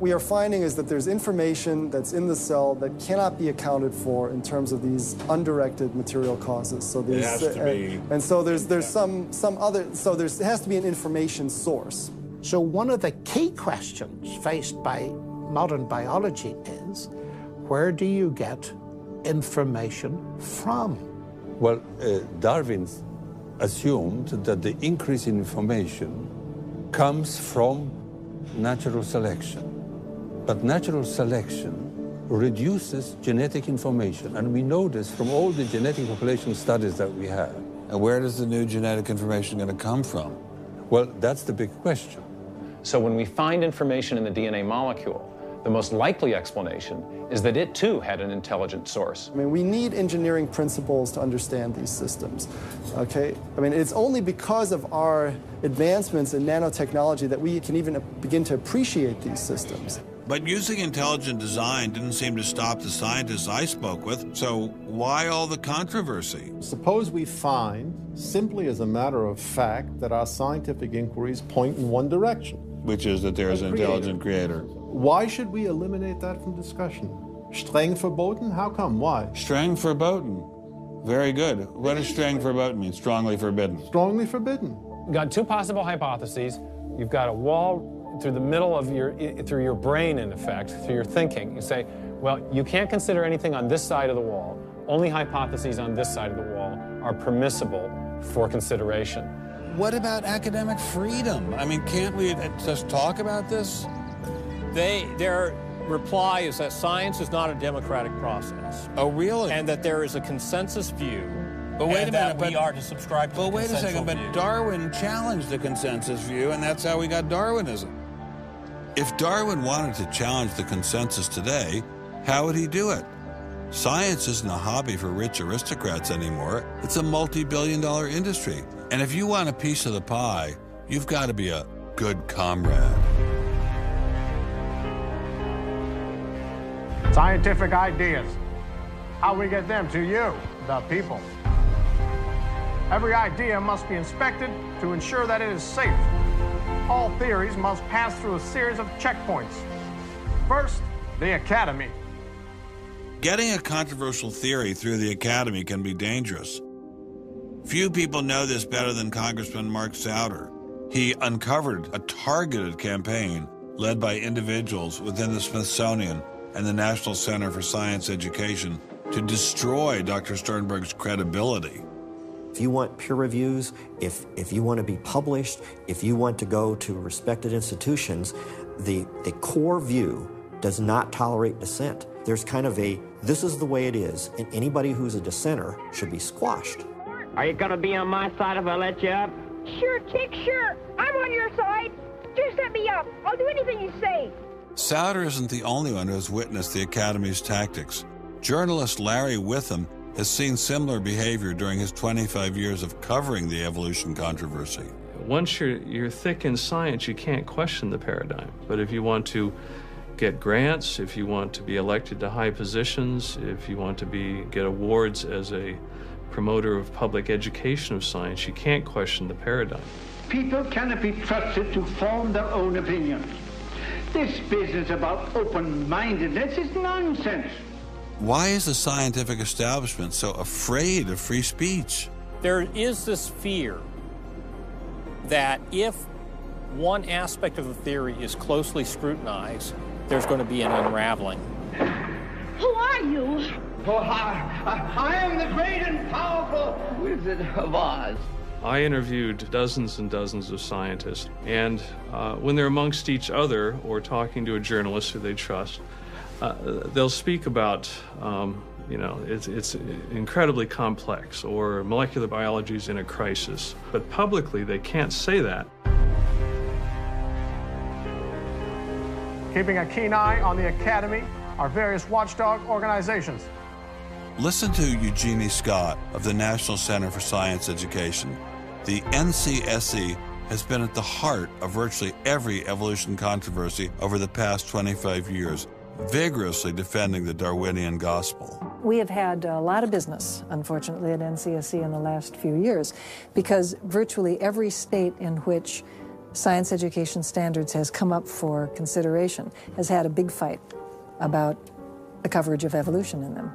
We are finding is that there's information that's in the cell that cannot be accounted for in terms of these undirected material causes. So these, it has to be. And so there's some other, so it has to be an information source. So one of the key questions faced by modern biology is, where do you get information from? Well, Darwin assumed that the increase in information comes from natural selection. But natural selection reduces genetic information, and we know this from all the genetic population studies that we have. And where does the new genetic information going to come from? Well, that's the big question. So when we find information in the DNA molecule, The most likely explanation is that it too had an intelligent source. I mean, we need engineering principles to understand these systems, okay? I mean, it's only because of our advancements in nanotechnology that we can even begin to appreciate these systems. But using intelligent design didn't seem to stop the scientists I spoke with, so why all the controversy? Suppose we find, simply as a matter of fact, that our scientific inquiries point in one direction. Which is that there's an intelligent creator. Why should we eliminate that from discussion? Streng verboten? How come? Why? Streng verboten. Very good. What does streng verboten mean? Strongly forbidden. Strongly forbidden. You've got two possible hypotheses. You've got a wall through the middle of through your brain, in effect, through your thinking. You say, well, you can't consider anything on this side of the wall. Only hypotheses on this side of the wall are permissible for consideration. What about academic freedom? I mean, can't we just talk about this? Their reply is that science is not a democratic process. Oh, really? And that there is a consensus view. But wait a minute, we are to subscribe to the wait a second, but view. Darwin challenged the consensus view, and that's how we got Darwinism. If Darwin wanted to challenge the consensus today, how would he do it? Science isn't a hobby for rich aristocrats anymore. It's a multi-billion-dollar industry. And if you want a piece of the pie, you've got to be a good comrade. Scientific ideas. How we get them to you, the people. Every idea must be inspected to ensure that it is safe. All theories must pass through a series of checkpoints. First, the Academy. Getting a controversial theory through the Academy can be dangerous. Few people know this better than Congressman Mark Souder. He uncovered a targeted campaign led by individuals within the Smithsonian and the National Center for Science Education to destroy Dr. Sternberg's credibility. If you want peer reviews, if you want to be published, if you want to go to respected institutions, the core view does not tolerate dissent. There's kind of a, this is the way it is, and anybody who's a dissenter should be squashed. Are you gonna be on my side if I let you up? Sure, Chick, sure. I'm on your side. Just let me up. I'll do anything you say. Souder isn't the only one who has witnessed the Academy's tactics. Journalist Larry Witham has seen similar behavior during his 25 years of covering the evolution controversy. Once you're thick in science, you can't question the paradigm. But if you want to get grants, if you want to be elected to high positions, if you want to get awards as a promoter of public education of science, you can't question the paradigm. People cannot be trusted to form their own opinions. This business about open-mindedness is nonsense. Why is the scientific establishment so afraid of free speech? There is this fear that if one aspect of the theory is closely scrutinized, there's going to be an unraveling. Who are you? Oh, I am the great and powerful Wizard of Oz. I interviewed dozens and dozens of scientists, and when they're amongst each other or talking to a journalist who they trust, they'll speak about, it's incredibly complex, or molecular biology is in a crisis. But publicly, they can't say that. Keeping a keen eye on the Academy, our various watchdog organizations. Listen to Eugenie Scott of the National Center for Science Education. The NCSE has been at the heart of virtually every evolution controversy over the past 25 years, vigorously defending the Darwinian gospel. We have had a lot of business, unfortunately, at NCSE in the last few years, because virtually every state in which science education standards has come up for consideration has had a big fight about the coverage of evolution in them.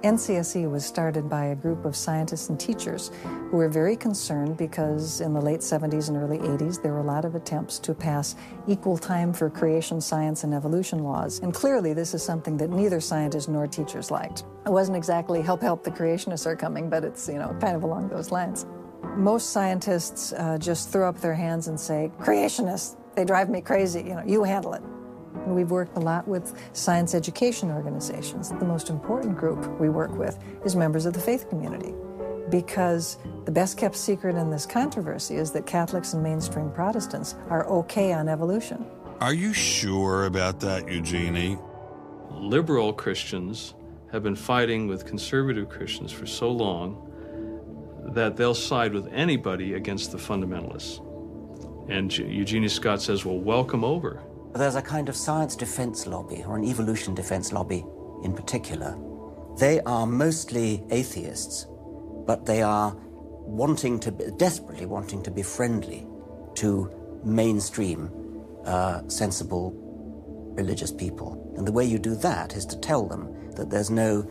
NCSE was started by a group of scientists and teachers who were very concerned because in the late 70s and early 80s there were a lot of attempts to pass equal time for creation science and evolution laws. And clearly this is something that neither scientists nor teachers liked. It wasn't exactly help the creationists are coming, but it's, kind of along those lines. Most scientists just throw up their hands and say, creationists, they drive me crazy, you handle it. And we've worked a lot with science education organizations. The most important group we work with is members of the faith community, because the best kept secret in this controversy is that Catholics and mainstream Protestants are okay on evolution. Are you sure about that, Eugenie? Liberal Christians have been fighting with conservative Christians for so long that they'll side with anybody against the fundamentalists. And Eugenie Scott says, well, welcome over. There's a kind of science defense lobby, or an evolution defense lobby in particular. They are mostly atheists, but they are desperately wanting to be friendly to mainstream, sensible religious people. And the way you do that is to tell them that there's no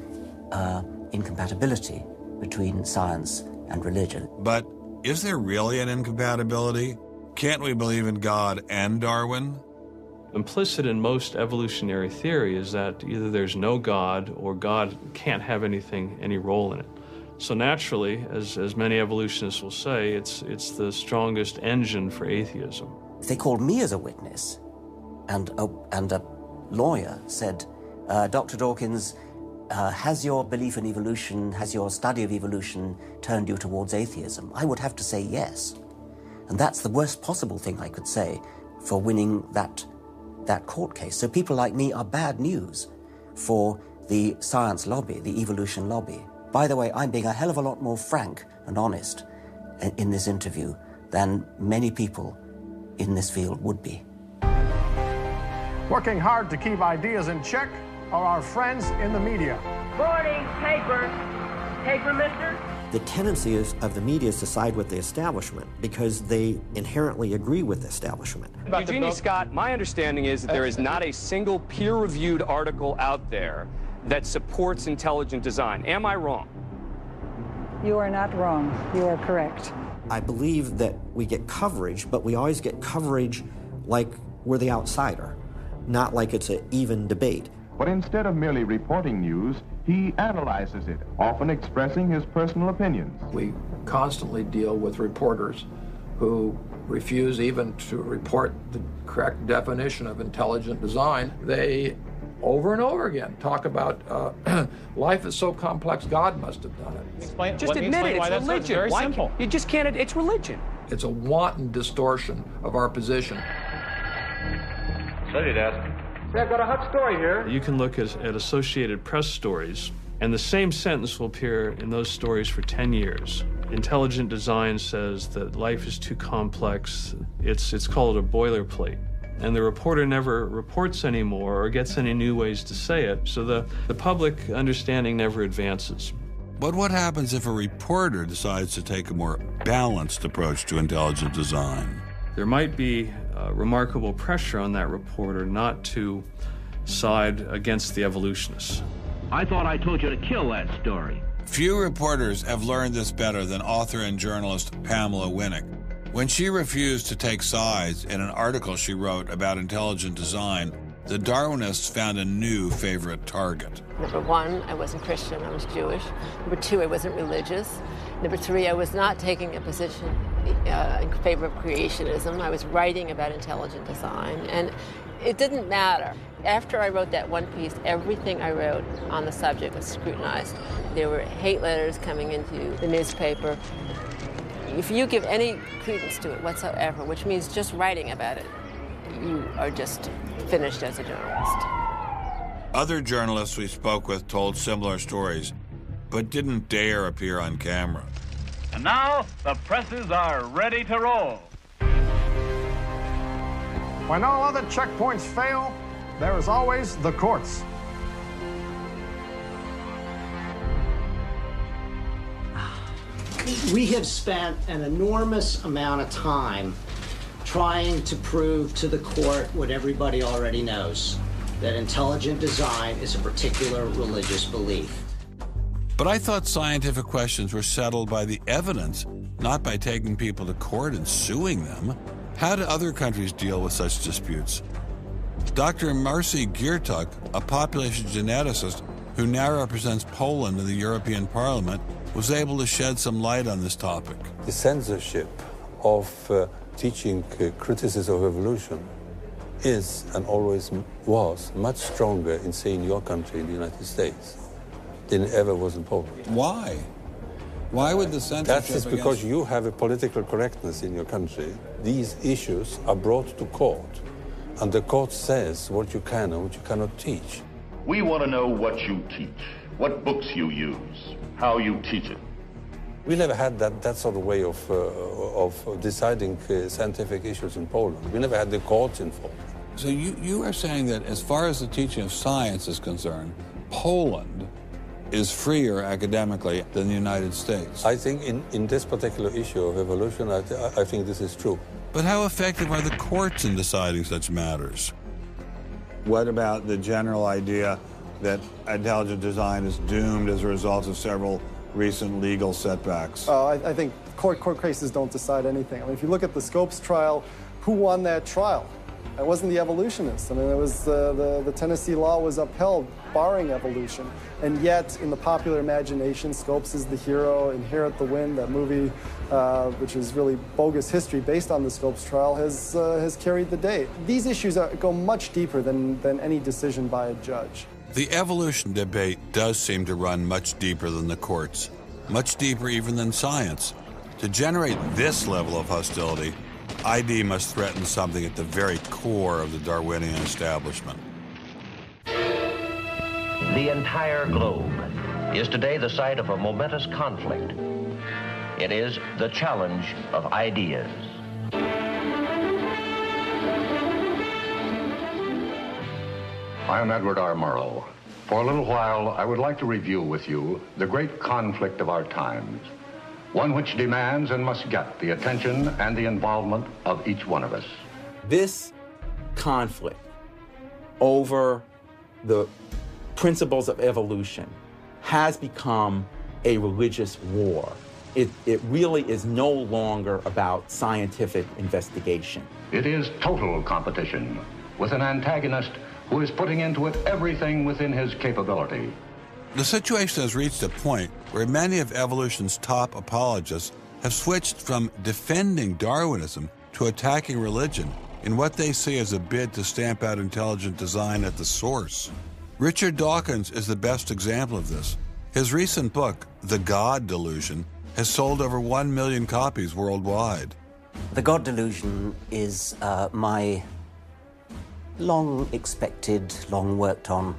incompatibility between science and religion. But is there really an incompatibility? Can't we believe in God and Darwin? Implicit in most evolutionary theory is that either there's no God or God can't have any role in it. So naturally, as many evolutionists will say, it's the strongest engine for atheism. If they called me as a witness, and a lawyer said, Dr. Dawkins, has your belief in evolution, has your study of evolution turned you towards atheism? I would have to say yes. And that's the worst possible thing I could say for winning that court case. So people like me are bad news for the science lobby, the evolution lobby. By the way, I'm being a hell of a lot more frank and honest in this interview than many people in this field would be. Working hard to keep ideas in check are our friends in the media. Morning, paper. Paper, mister? The tendency of the media is to side with the establishment because they inherently agree with the establishment. Eugenie Scott, my understanding is that there is not a single peer-reviewed article out there that supports intelligent design. Am I wrong? You are not wrong. You are correct. I believe that we get coverage, but we always get coverage like we're the outsider, not like it's an even debate. But instead of merely reporting news, he analyzes it, often expressing his personal opinions. We constantly deal with reporters who refuse even to report the correct definition of intelligent design. They, over and over again, talk about life is so complex, God must have done it. Just admit it, it's religion. It's very simple. You just can't, it's religion. It's a wanton distortion of our position. Study desk. I've got a hot story here. You can look at Associated Press stories, and the same sentence will appear in those stories for 10 years. Intelligent design says that life is too complex. It's called a boilerplate. And the reporter never reports anymore or gets any new ways to say it, so the public understanding never advances. But what happens if a reporter decides to take a more balanced approach to intelligent design? There might be remarkable pressure on that reporter not to side against the evolutionists. I thought I told you to kill that story. Few reporters have learned this better than author and journalist Pamela Winnick. When she refused to take sides in an article she wrote about intelligent design, the Darwinists found a new favorite target. Number one, I wasn't Christian, I was Jewish. Number two, I wasn't religious. Number three, I was not taking a position in favor of creationism. I was writing about intelligent design, and it didn't matter. After I wrote that one piece, everything I wrote on the subject was scrutinized. There were hate letters coming into the newspaper. If you give any credence to it whatsoever, which means just writing about it, you are just finished as a journalist. Other journalists we spoke with told similar stories, but didn't dare appear on camera. And now, the presses are ready to roll. When all other checkpoints fail, there is always the courts. We have spent an enormous amount of time trying to prove to the court what everybody already knows, that intelligent design is a particular religious belief. But I thought scientific questions were settled by the evidence, not by taking people to court and suing them. How do other countries deal with such disputes? Dr. Marcy Giertuk, a population geneticist who now represents Poland in the European Parliament, was able to shed some light on this topic. The censorship of teaching criticism of evolution is and always was much stronger in, say, in your country, in the United States, than it ever was in Poland. Why? Why would the censorship? That is because you have a political correctness in your country. These issues are brought to court And the court says what you can and what you cannot teach. We want to know what you teach, what books you use, how you teach it. We never had that sort of way of deciding scientific issues in Poland. We never had the courts involved. So you are saying that as far as the teaching of science is concerned, Poland is freer academically than the United States? I think in this particular issue of evolution, I think this is true. But how effective are the courts in deciding such matters? What about the general idea that intelligent design is doomed as a result of several recent legal setbacks? I think court cases don't decide anything. I mean, if you look at the Scopes trial, who won that trial? It wasn't the evolutionists. I mean, it was the Tennessee law was upheld, barring evolution. And yet, in the popular imagination, Scopes is the hero. Inherit the Wind, that movie, which is really bogus history based on the Scopes trial, has carried the day. These issues go much deeper than any decision by a judge. The evolution debate does seem to run much deeper than the courts, much deeper even than science. To generate this level of hostility, ID must threaten something at the very core of the Darwinian establishment. The entire globe is today the site of a momentous conflict. It is the challenge of ideas. I am Edward R. Murrow. For a little while, I would like to review with you the great conflict of our times, one which demands and must get the attention and the involvement of each one of us. This conflict over the principles of evolution has become a religious war. It really is no longer about scientific investigation. It is total competition with an antagonist who is putting into it everything within his capability. The situation has reached a point where many of evolution's top apologists have switched from defending Darwinism to attacking religion in what they see as a bid to stamp out intelligent design at the source. Richard Dawkins is the best example of this. His recent book, The God Delusion, has sold over 1 million copies worldwide. The God Delusion is my long-expected, long-worked-on,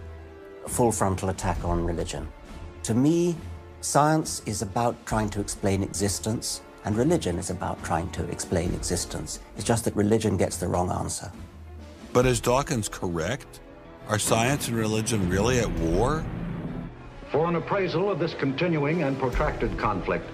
full-frontal attack on religion. To me, science is about trying to explain existence, and religion is about trying to explain existence. It's just that religion gets the wrong answer. But is Dawkins correct? Are science and religion really at war? For an appraisal of this continuing and protracted conflict,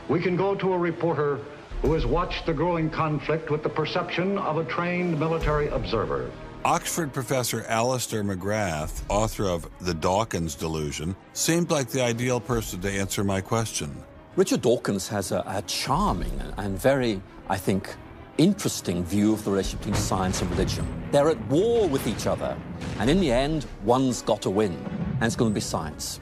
we can go to a reporter who has watched the growing conflict with the perception of a trained military observer. Oxford professor Alistair McGrath, author of The Dawkins Delusion, seemed like the ideal person to answer my question. Richard Dawkins has a charming and very, I think, interesting view of the relationship between science and religion. They're at war with each other, and in the end, one's got to win, and it's going to be science.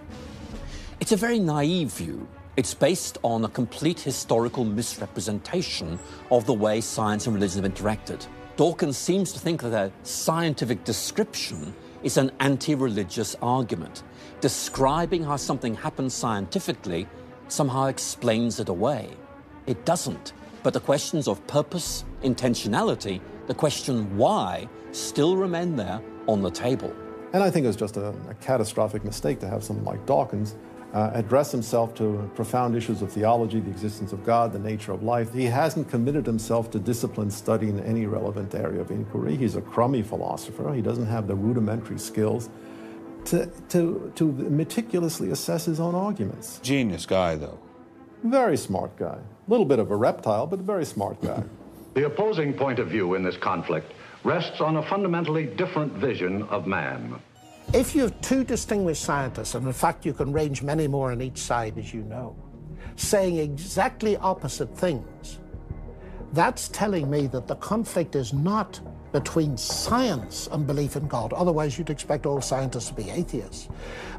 It's a very naive view. It's based on a complete historical misrepresentation of the way science and religion have interacted. Dawkins seems to think that a scientific description is an anti-religious argument. Describing how something happens scientifically somehow explains it away. It doesn't. But the questions of purpose, intentionality, the question why, still remain there on the table. And I think it was just a catastrophic mistake to have someone like Dawkins address himself to profound issues of theology, the existence of God, the nature of life. He hasn't committed himself to disciplined study in any relevant area of inquiry. He's a crummy philosopher. He doesn't have the rudimentary skills to meticulously assess his own arguments. Genius guy, though. Very smart guy. A little bit of a reptile, but a very smart guy. The opposing point of view in this conflict rests on a fundamentally different vision of man. If you have two distinguished scientists, and in fact you can range many more on each side, as you know, saying exactly opposite things, that's telling me that the conflict is not between science and belief in God. Otherwise, you'd expect all scientists to be atheists.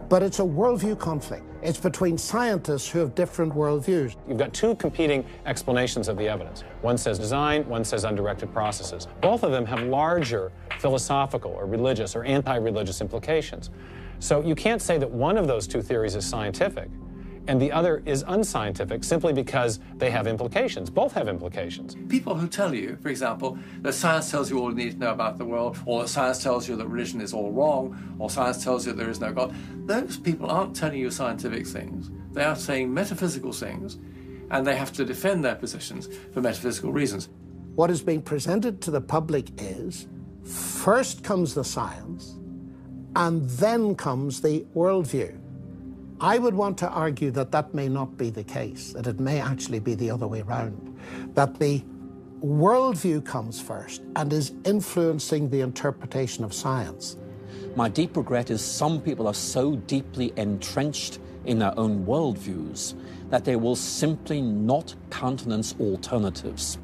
But it's a worldview conflict. It's between scientists who have different worldviews. You've got two competing explanations of the evidence. One says design, one says undirected processes. Both of them have larger philosophical or religious or anti-religious implications. So you can't say that one of those two theories is scientific and the other is unscientific simply because they have implications. Both have implications. People who tell you, for example, that science tells you all you need to know about the world, or that science tells you that religion is all wrong, or science tells you there is no God, those people aren't telling you scientific things. They are saying metaphysical things, and they have to defend their positions for metaphysical reasons. What is being presented to the public is, first comes the science, and then comes the worldview. I would want to argue that that may not be the case, that it may actually be the other way around, that the worldview comes first and is influencing the interpretation of science. My deep regret is some people are so deeply entrenched in their own worldviews that they will simply not countenance alternatives.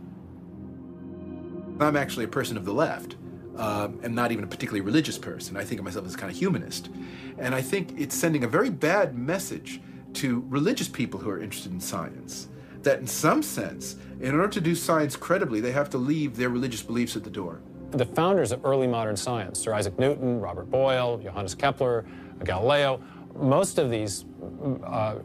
I'm actually a person of the left, and not even a particularly religious person. I think of myself as kind of humanist. And I think it's sending a very bad message to religious people who are interested in science, that in some sense, in order to do science credibly, they have to leave their religious beliefs at the door. The founders of early modern science, Sir Isaac Newton, Robert Boyle, Johannes Kepler, Galileo, most of these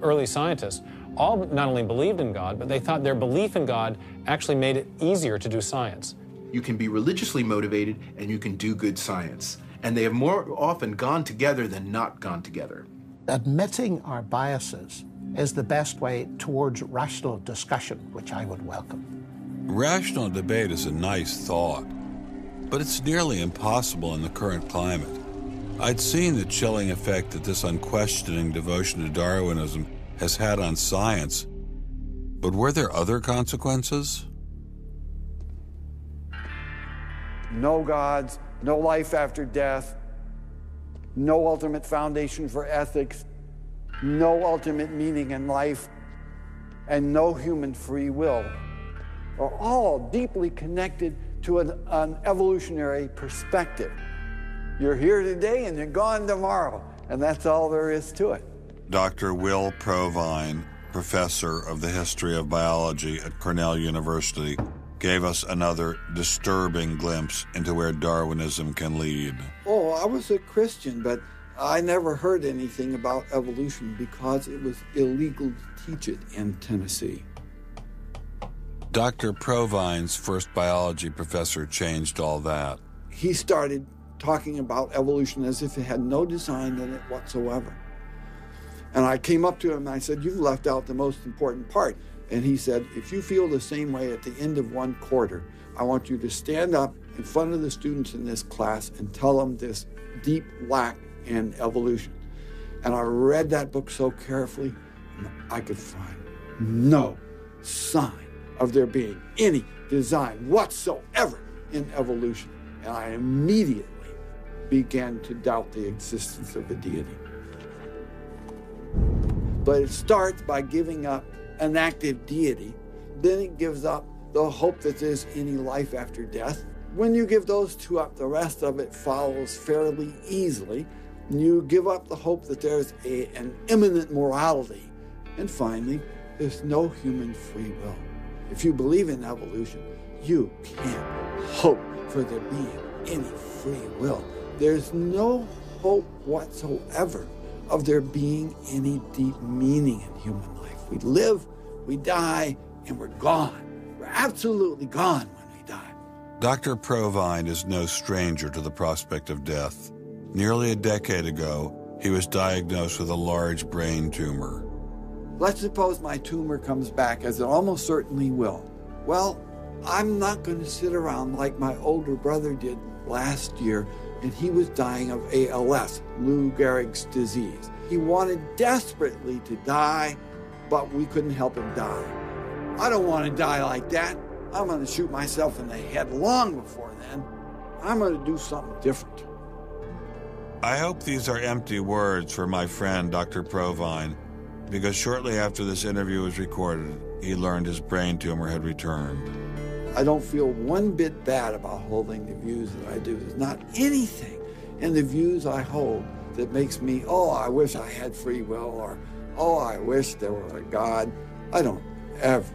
early scientists all not only believed in God, but they thought their belief in God actually made it easier to do science. You can be religiously motivated and you can do good science. And they have more often gone together than not gone together. Admitting our biases is the best way towards rational discussion, which I would welcome. Rational debate is a nice thought, but it's nearly impossible in the current climate. I'd seen the chilling effect that this unquestioning devotion to Darwinism has had on science, but were there other consequences? No gods, no life after death, no ultimate foundation for ethics, no ultimate meaning in life, and no human free will are all deeply connected to an evolutionary perspective. You're here today and you're gone tomorrow, and that's all there is to it. Dr. Will Provine, professor of the history of biology at Cornell University, gave us another disturbing glimpse into where Darwinism can lead. Oh, I was a Christian, but I never heard anything about evolution because it was illegal to teach it in Tennessee. Dr. Provine's first biology professor changed all that. He started talking about evolution as if it had no design in it whatsoever. And I came up to him and I said, "You've left out the most important part." And he said, "If you feel the same way at the end of one quarter, I want you to stand up in front of the students in this class and tell them this deep lack in evolution." And I read that book so carefully, and I could find no sign of there being any design whatsoever in evolution. And I immediately began to doubt the existence of a deity. But it starts by giving up an active deity. Then it gives up the hope that there's any life after death. When you give those two up, the rest of it follows fairly easily. You give up the hope that there's an imminent morality. And finally, there's no human free will. If you believe in evolution, you can't hope for there being any free will. There's no hope whatsoever of there being any deep meaning in human life. We live, we die, and we're gone. We're absolutely gone when we die. Dr. Provine is no stranger to the prospect of death. Nearly a decade ago, he was diagnosed with a large brain tumor. Let's suppose my tumor comes back, as it almost certainly will. Well, I'm not going to sit around like my older brother did last year, and he was dying of ALS, Lou Gehrig's disease. He wanted desperately to die, but we couldn't help him die. I don't want to die like that. I'm going to shoot myself in the head long before then. I'm going to do something different. I hope these are empty words for my friend, Dr. Provine, because shortly after this interview was recorded, he learned his brain tumor had returned. I don't feel one bit bad about holding the views that I do. There's not anything in the views I hold that makes me, oh, I wish I had free will, or, oh, I wish there were a God. I don't ever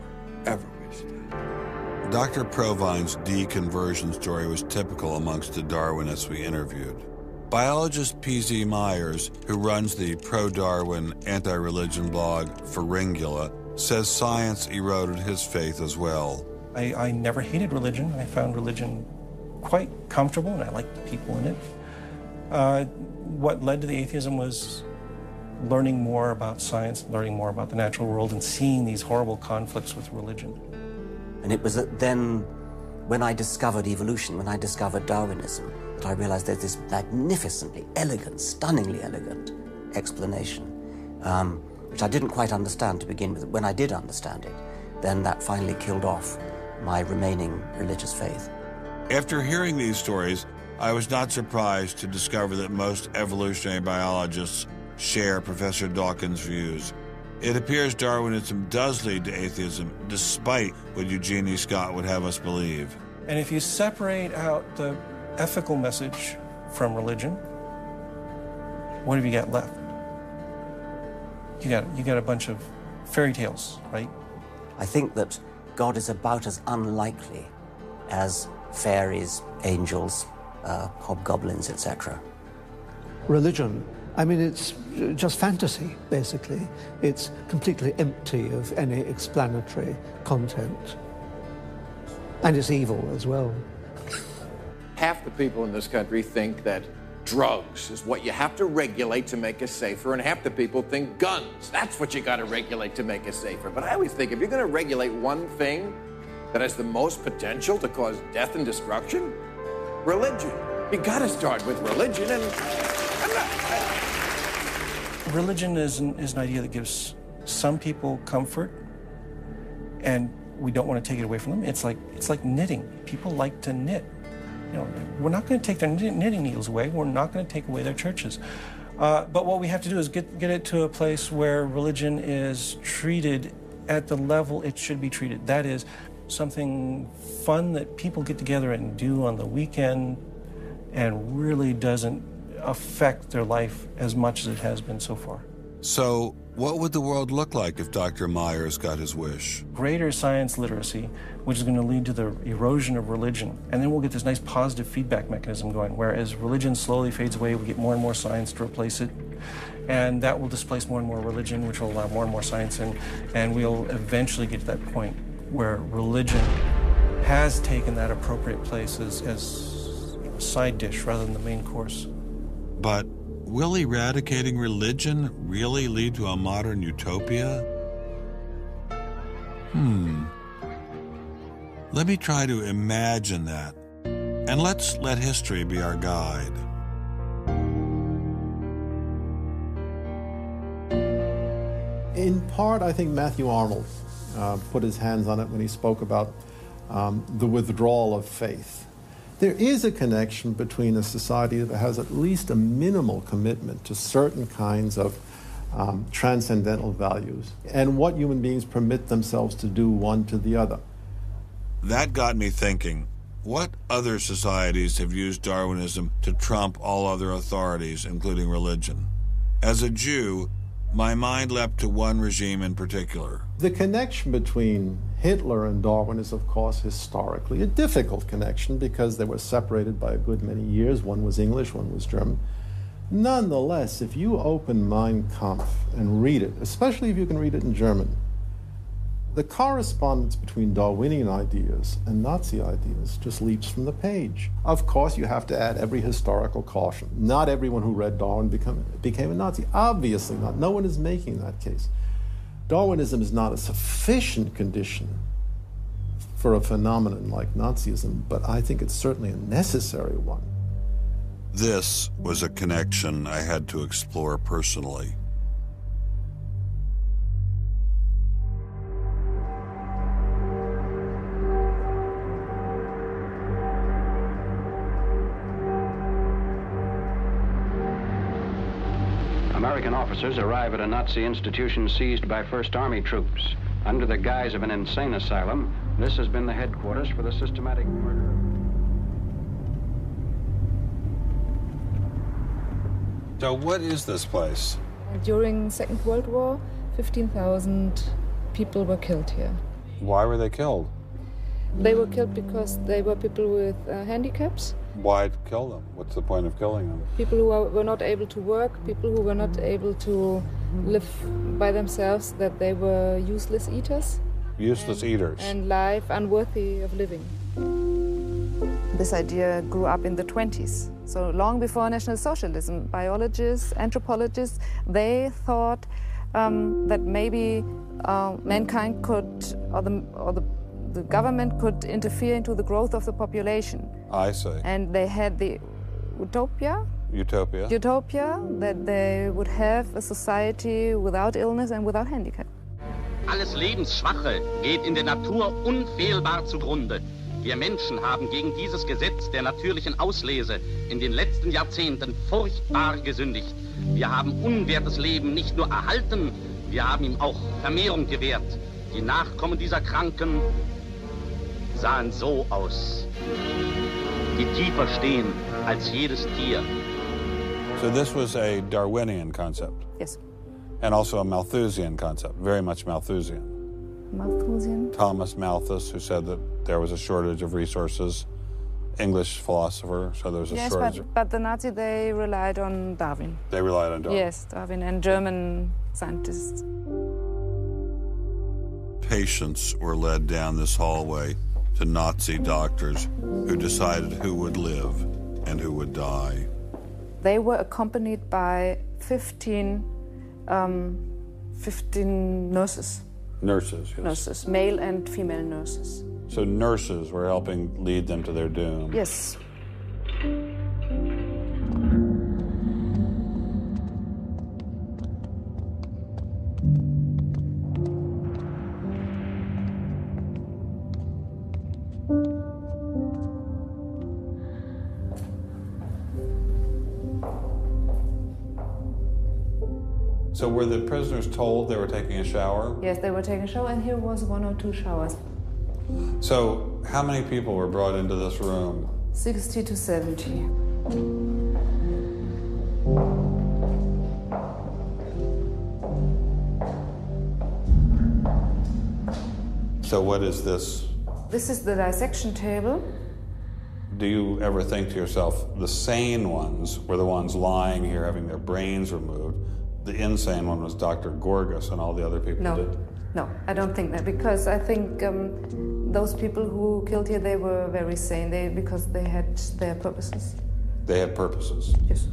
wish that. Dr. Provine's deconversion story was typical amongst the Darwinists we interviewed. Biologist P.Z. Myers, who runs the pro-Darwin, anti-religion blog Pharyngula, says science eroded his faith as well. I never hated religion. I found religion quite comfortable, and I liked the people in it. What led to the atheism was learning more about science, learning more about the natural world, and seeing these horrible conflicts with religion. And it was then, when I discovered evolution, when I discovered Darwinism, that I realized there's this magnificently elegant, stunningly elegant explanation, which I didn't quite understand to begin with. When I did understand it, then that finally killed off my remaining religious faith. After hearing these stories, I was not surprised to discover that most evolutionary biologists share Professor Dawkins' views. It appears Darwinism does lead to atheism, despite what Eugenie Scott would have us believe. And if you separate out the ethical message from religion, what have you got left? You got a bunch of fairy tales, right? I think that God is about as unlikely as fairies, angels, hobgoblins, etc. Religion, I mean, it's just fantasy, basically. It's completely empty of any explanatory content. And it's evil as well. Half the people in this country think that drugs is what you have to regulate to make us safer, and half the people think guns. That's what you got to regulate to make us safer. But I always think if you're going to regulate one thing that has the most potential to cause death and destruction, religion. You got to start with religion, and religion is an idea that gives some people comfort, and we don't want to take it away from them. It's like knitting. People like to knit. You know, we're not going to take their knitting needles away. We're not going to take away their churches. But what we have to do is get it to a place where religion is treated at the level it should be treated. That is, something fun that people get together and do on the weekend and really doesn't affect their life as much as it has been so far. So, what would the world look like if Dr. Myers got his wish? Greater science literacy, which is going to lead to the erosion of religion. And then we'll get this nice positive feedback mechanism going, where as religion slowly fades away, we get more and more science to replace it. And that will displace more and more religion, which will allow more and more science in. And we'll eventually get to that point where religion has taken that appropriate place as a side dish rather than the main course. But will eradicating religion really lead to a modern utopia? Let me try to imagine that, and let's let history be our guide. In part, I think Matthew Arnold put his hands on it when he spoke about the withdrawal of faith. There is a connection between a society that has at least a minimal commitment to certain kinds of transcendental values and what human beings permit themselves to do one to the other. That got me thinking, what other societies have used Darwinism to trump all other authorities, including religion? As a Jew, my mind leapt to one regime in particular. The connection between Hitler and Darwin is, of course, historically a difficult connection because they were separated by a good many years. One was English, one was German. Nonetheless, if you open Mein Kampf and read it, especially if you can read it in German, the correspondence between Darwinian ideas and Nazi ideas just leaps from the page. Of course, you have to add every historical caution. Not everyone who read Darwin became a Nazi. Obviously not. No one is making that case. Darwinism is not a sufficient condition for a phenomenon like Nazism, but I think it's certainly a necessary one. This was a connection I had to explore personally. American officers arrive at a Nazi institution seized by First Army troops. Under the guise of an insane asylum, this has been the headquarters for the systematic murder. So what is this place? During the Second World War, 15,000 people were killed here. Why were they killed? They were killed because they were people with handicaps, Why kill them? What's the point of killing them? People who were not able to work, people who were not able to live by themselves, that they were useless eaters. Useless eaters. And life unworthy of living. This idea grew up in the 20s. So long before National Socialism, biologists, anthropologists, they thought that maybe mankind could, or the government could interfere into the growth of the population. I see. And they had the utopia that they would have a society without illness and without handicap. Alles Lebensschwache geht in der Natur unfehlbar zugrunde. Wir Menschen haben gegen dieses Gesetz der natürlichen Auslese in den letzten Jahrzehnten furchtbar gesündigt. Wir haben unwertes Leben nicht nur erhalten, wir haben ihm auch Vermehrung gewährt. Die Nachkommen dieser Kranken sahen so aus, die tiefer stehen als jedes Tier. So this was a Darwinian concept? Yes. And also a Malthusian concept, very much Malthusian. Malthusian? Thomas Malthus, who said that there was a shortage of resources, English philosopher, so there was a shortage. Yes, but the Nazis, they relied on Darwin. They relied on Darwin? Yes, Darwin and German scientists. Patients were led down this hallway to Nazi doctors who decided who would live and who would die. They were accompanied by 15 nurses. Nurses, yes. Nurses, male and female nurses. So nurses were helping lead them to their doom. Yes. So were the prisoners told they were taking a shower? Yes, they were taking a shower, and here was 1 or 2 showers. So how many people were brought into this room? 60 to 70. So what is this? This is the dissection table. Do you ever think to yourself, the sane ones were the ones lying here having their brains removed? The insane one was Dr. Gorgas and all the other people did? No, I don't think that, because I think those people who killed here, they were very sane because they had their purposes. They had purposes? Yes.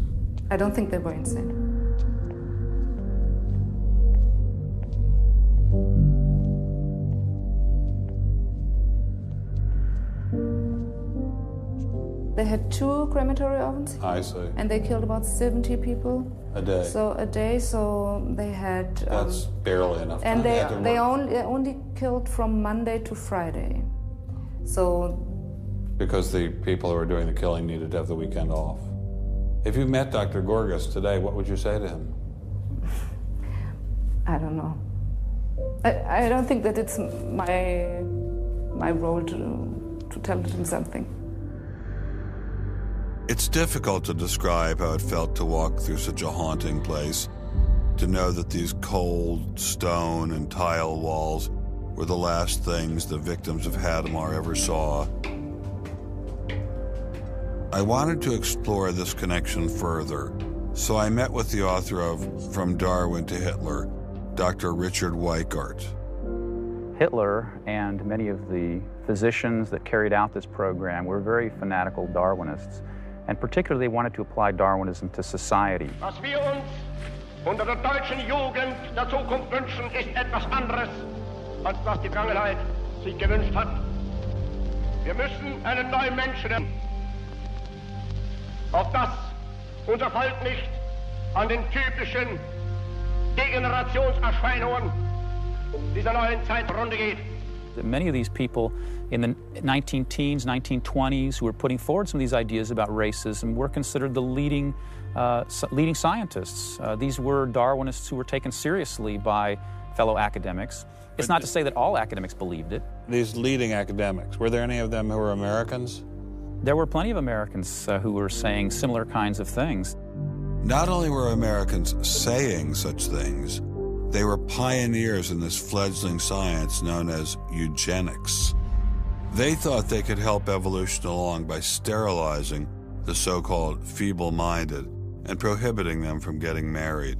I don't think they were insane. They had 2 crematory ovens. I see. And they killed about 70 people. A day. So they had. That's barely enough time. And they only killed from Monday to Friday. So. Because the people who were doing the killing needed to have the weekend off. If you met Dr. Gorgas today, what would you say to him? I don't know. I don't think that it's my role to tell him something. It's difficult to describe how it felt to walk through such a haunting place, to know that these cold stone and tile walls were the last things the victims of Hadamar ever saw. I wanted to explore this connection further, so I met with the author of From Darwin to Hitler, Dr. Richard Weikart. Hitler and many of the physicians that carried out this program were very fanatical Darwinists. And particularly, they wanted to apply Darwinism to society. Was wir uns unter der deutschen Jugend der Zukunft wünschen, ist etwas anderes, als was die Vergangenheit sich gewünscht hat. Wir müssen einen neuen Menschen, auf das unser Volk nicht an den typischen Degenerationserscheinungen dieser neuen Zeit runde geht. Many of these people in the 19-teens, 1920s, who were putting forward some of these ideas about racism were considered the leading scientists. These were Darwinists who were taken seriously by fellow academics. It's not to say that all academics believed it. These leading academics, were there any of them who were Americans? There were plenty of Americans who were saying similar kinds of things. Not only were Americans saying such things, they were pioneers in this fledgling science known as eugenics. They thought they could help evolution along by sterilizing the so-called feeble-minded and prohibiting them from getting married.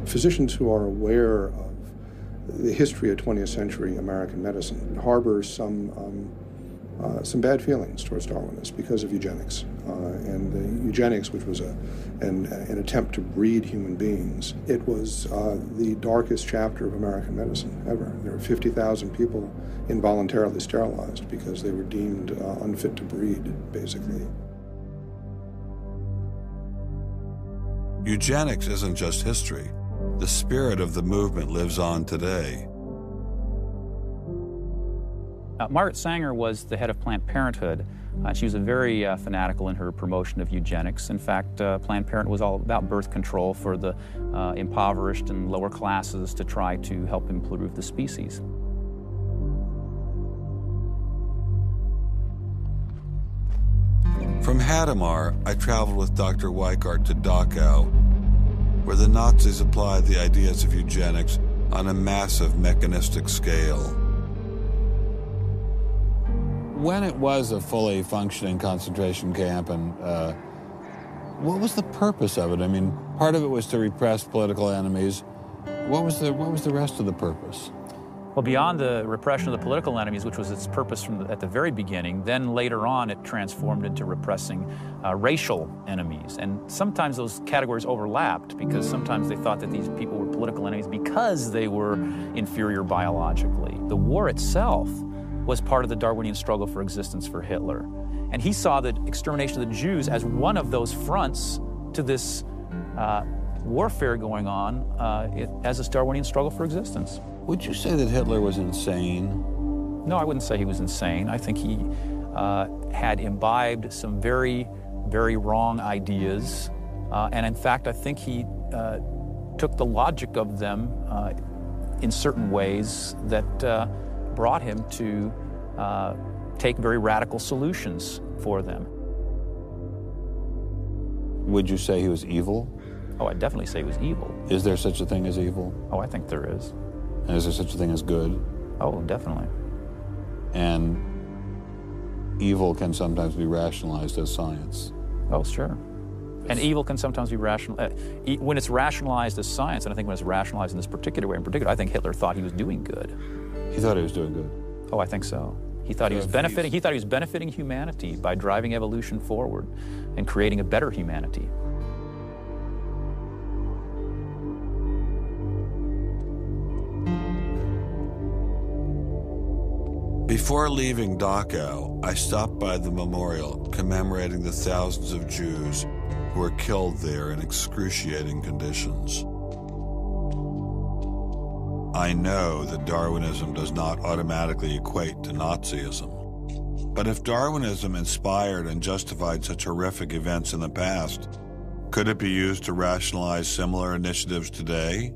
Physicians who are aware of the history of 20th century American medicine harbor some bad feelings towards Darwinists because of eugenics. And eugenics, which was an attempt to breed human beings, it was the darkest chapter of American medicine ever. There were 50,000 people involuntarily sterilized because they were deemed unfit to breed, basically. Eugenics isn't just history. The spirit of the movement lives on today. Margaret Sanger was the head of Planned Parenthood. She was very fanatical in her promotion of eugenics. In fact, Planned Parenthood was all about birth control for the impoverished and lower classes to try to help improve the species. From Hadamar, I traveled with Dr. Weikart to Dachau, where the Nazis applied the ideas of eugenics on a massive mechanistic scale. When it was a fully functioning concentration camp, and what was the purpose of it? I mean, part of it was to repress political enemies. What was the rest of the purpose? Well, beyond the repression of the political enemies, which was its purpose at the very beginning, then later on it transformed into repressing racial enemies. And sometimes those categories overlapped because sometimes they thought that these people were political enemies because they were inferior biologically. The war itself was part of the Darwinian struggle for existence for Hitler. And he saw the extermination of the Jews as one of those fronts to this warfare going on as this Darwinian struggle for existence. Would you say that Hitler was insane? No, I wouldn't say he was insane. I think he had imbibed some very, very wrong ideas. And in fact, I think he took the logic of them in certain ways that brought him to take very radical solutions for them. Would you say he was evil? Oh, I'd definitely say he was evil. Is there such a thing as evil? Oh, I think there is. And is there such a thing as good? Oh, definitely. And evil can sometimes be rationalized as science. Oh, sure. And evil can sometimes be when it's rationalized as science, and I think when it's rationalized in this particular way in particular, I think Hitler thought he was doing good. He thought he was doing good? Oh, I think so. He thought he was benefiting. He thought he was benefiting humanity by driving evolution forward and creating a better humanity. Before leaving Dachau, I stopped by the memorial commemorating the thousands of Jews who were killed there in excruciating conditions. I know that Darwinism does not automatically equate to Nazism. But if Darwinism inspired and justified such horrific events in the past, could it be used to rationalize similar initiatives today?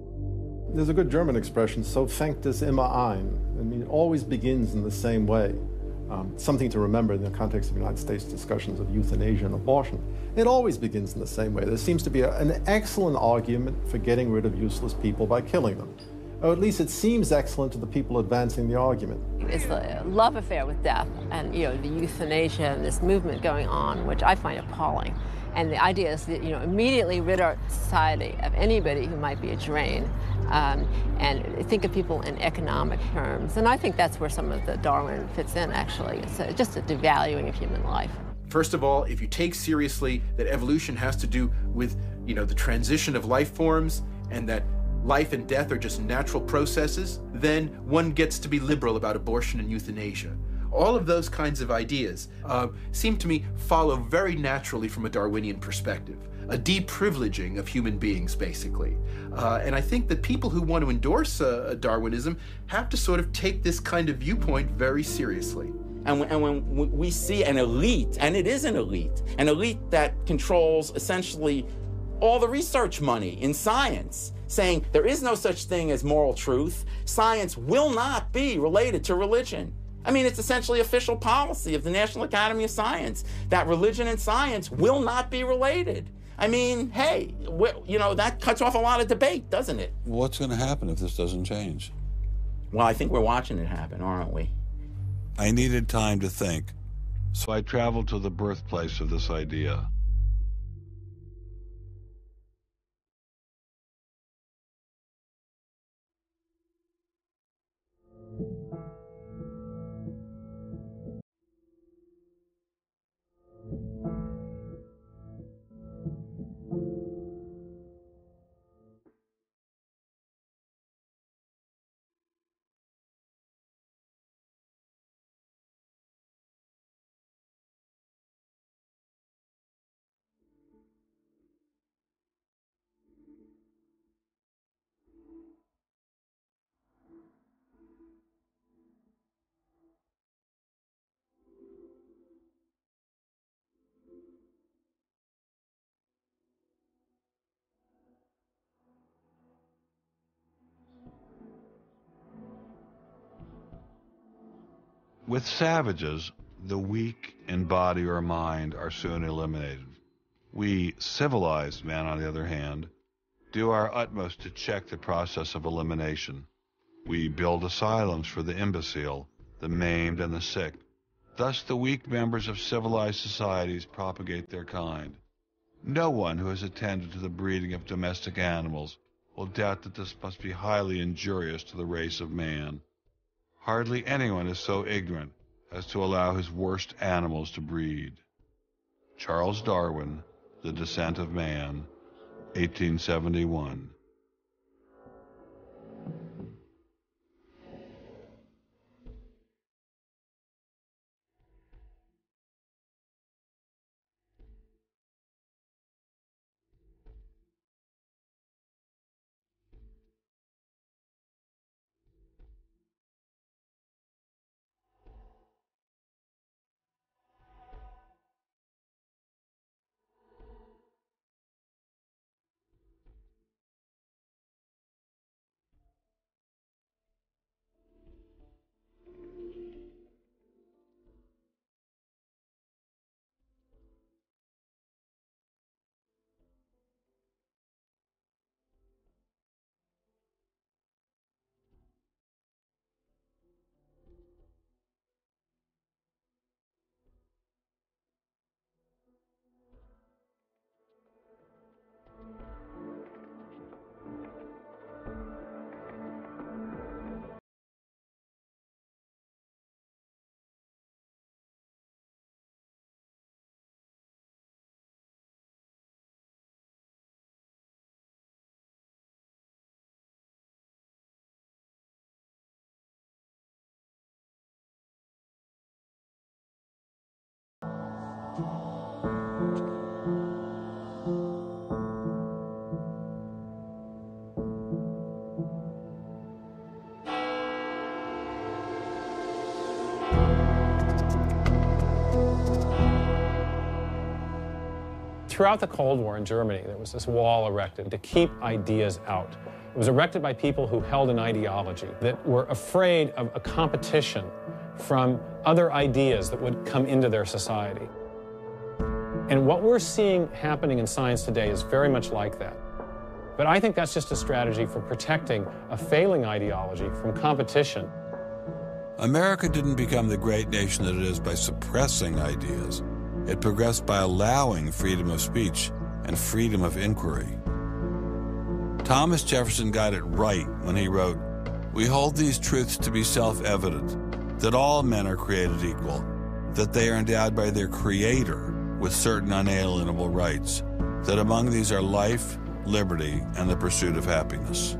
There's a good German expression, so fängt es immer ein. I mean, it always begins in the same way. Something to remember in the context of United States discussions of euthanasia and abortion. It always begins in the same way. There seems to be an excellent argument for getting rid of useless people by killing them. Or at least it seems excellent to the people advancing the argument. It's a love affair with death and, the euthanasia and this movement going on, which I find appalling. And the idea is that, immediately rid our society of anybody who might be a drain and think of people in economic terms. And I think that's where some of the Darwin fits in, actually. It's just a devaluing of human life. First of all, if you take seriously that evolution has to do with, the transition of life forms and that life and death are just natural processes, then one gets to be liberal about abortion and euthanasia. All of those kinds of ideas seem to me follow very naturally from a Darwinian perspective, a deprivileging of human beings, basically. And I think that people who want to endorse Darwinism have to sort of take this kind of viewpoint very seriously. And when we see an elite, and it is an elite that controls essentially all the research money in science, saying there is no such thing as moral truth, science will not be related to religion. I mean, it's essentially official policy of the National Academy of Science that religion and science will not be related. I mean, hey, that cuts off a lot of debate, doesn't it? What's going to happen if this doesn't change? Well, I think we're watching it happen, aren't we? I needed time to think, so I traveled to the birthplace of this idea. With savages, the weak in body or mind are soon eliminated. We civilized men, on the other hand, do our utmost to check the process of elimination. We build asylums for the imbecile, the maimed, and the sick. Thus, the weak members of civilized societies propagate their kind. No one who has attended to the breeding of domestic animals will doubt that this must be highly injurious to the race of man. Hardly anyone is so ignorant as to allow his worst animals to breed. Charles Darwin, The Descent of Man, 1871. Throughout the Cold War in Germany, there was this wall erected to keep ideas out. It was erected by people who held an ideology, that were afraid of a competition from other ideas that would come into their society. And what we're seeing happening in science today is very much like that. But I think that's just a strategy for protecting a failing ideology from competition. America didn't become the great nation that it is by suppressing ideas. It progressed by allowing freedom of speech and freedom of inquiry. Thomas Jefferson got it right when he wrote, "We hold these truths to be self-evident, that all men are created equal, that they are endowed by their Creator with certain unalienable rights, that among these are life, liberty, and the pursuit of happiness."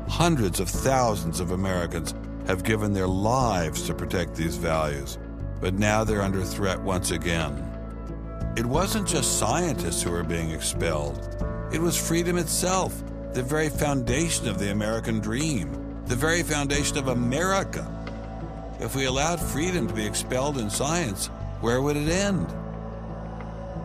Hundreds of thousands of Americans have given their lives to protect these values, but now they're under threat once again. It wasn't just scientists who were being expelled. It was freedom itself, the very foundation of the American dream, the very foundation of America. If we allowed freedom to be expelled in science, where would it end?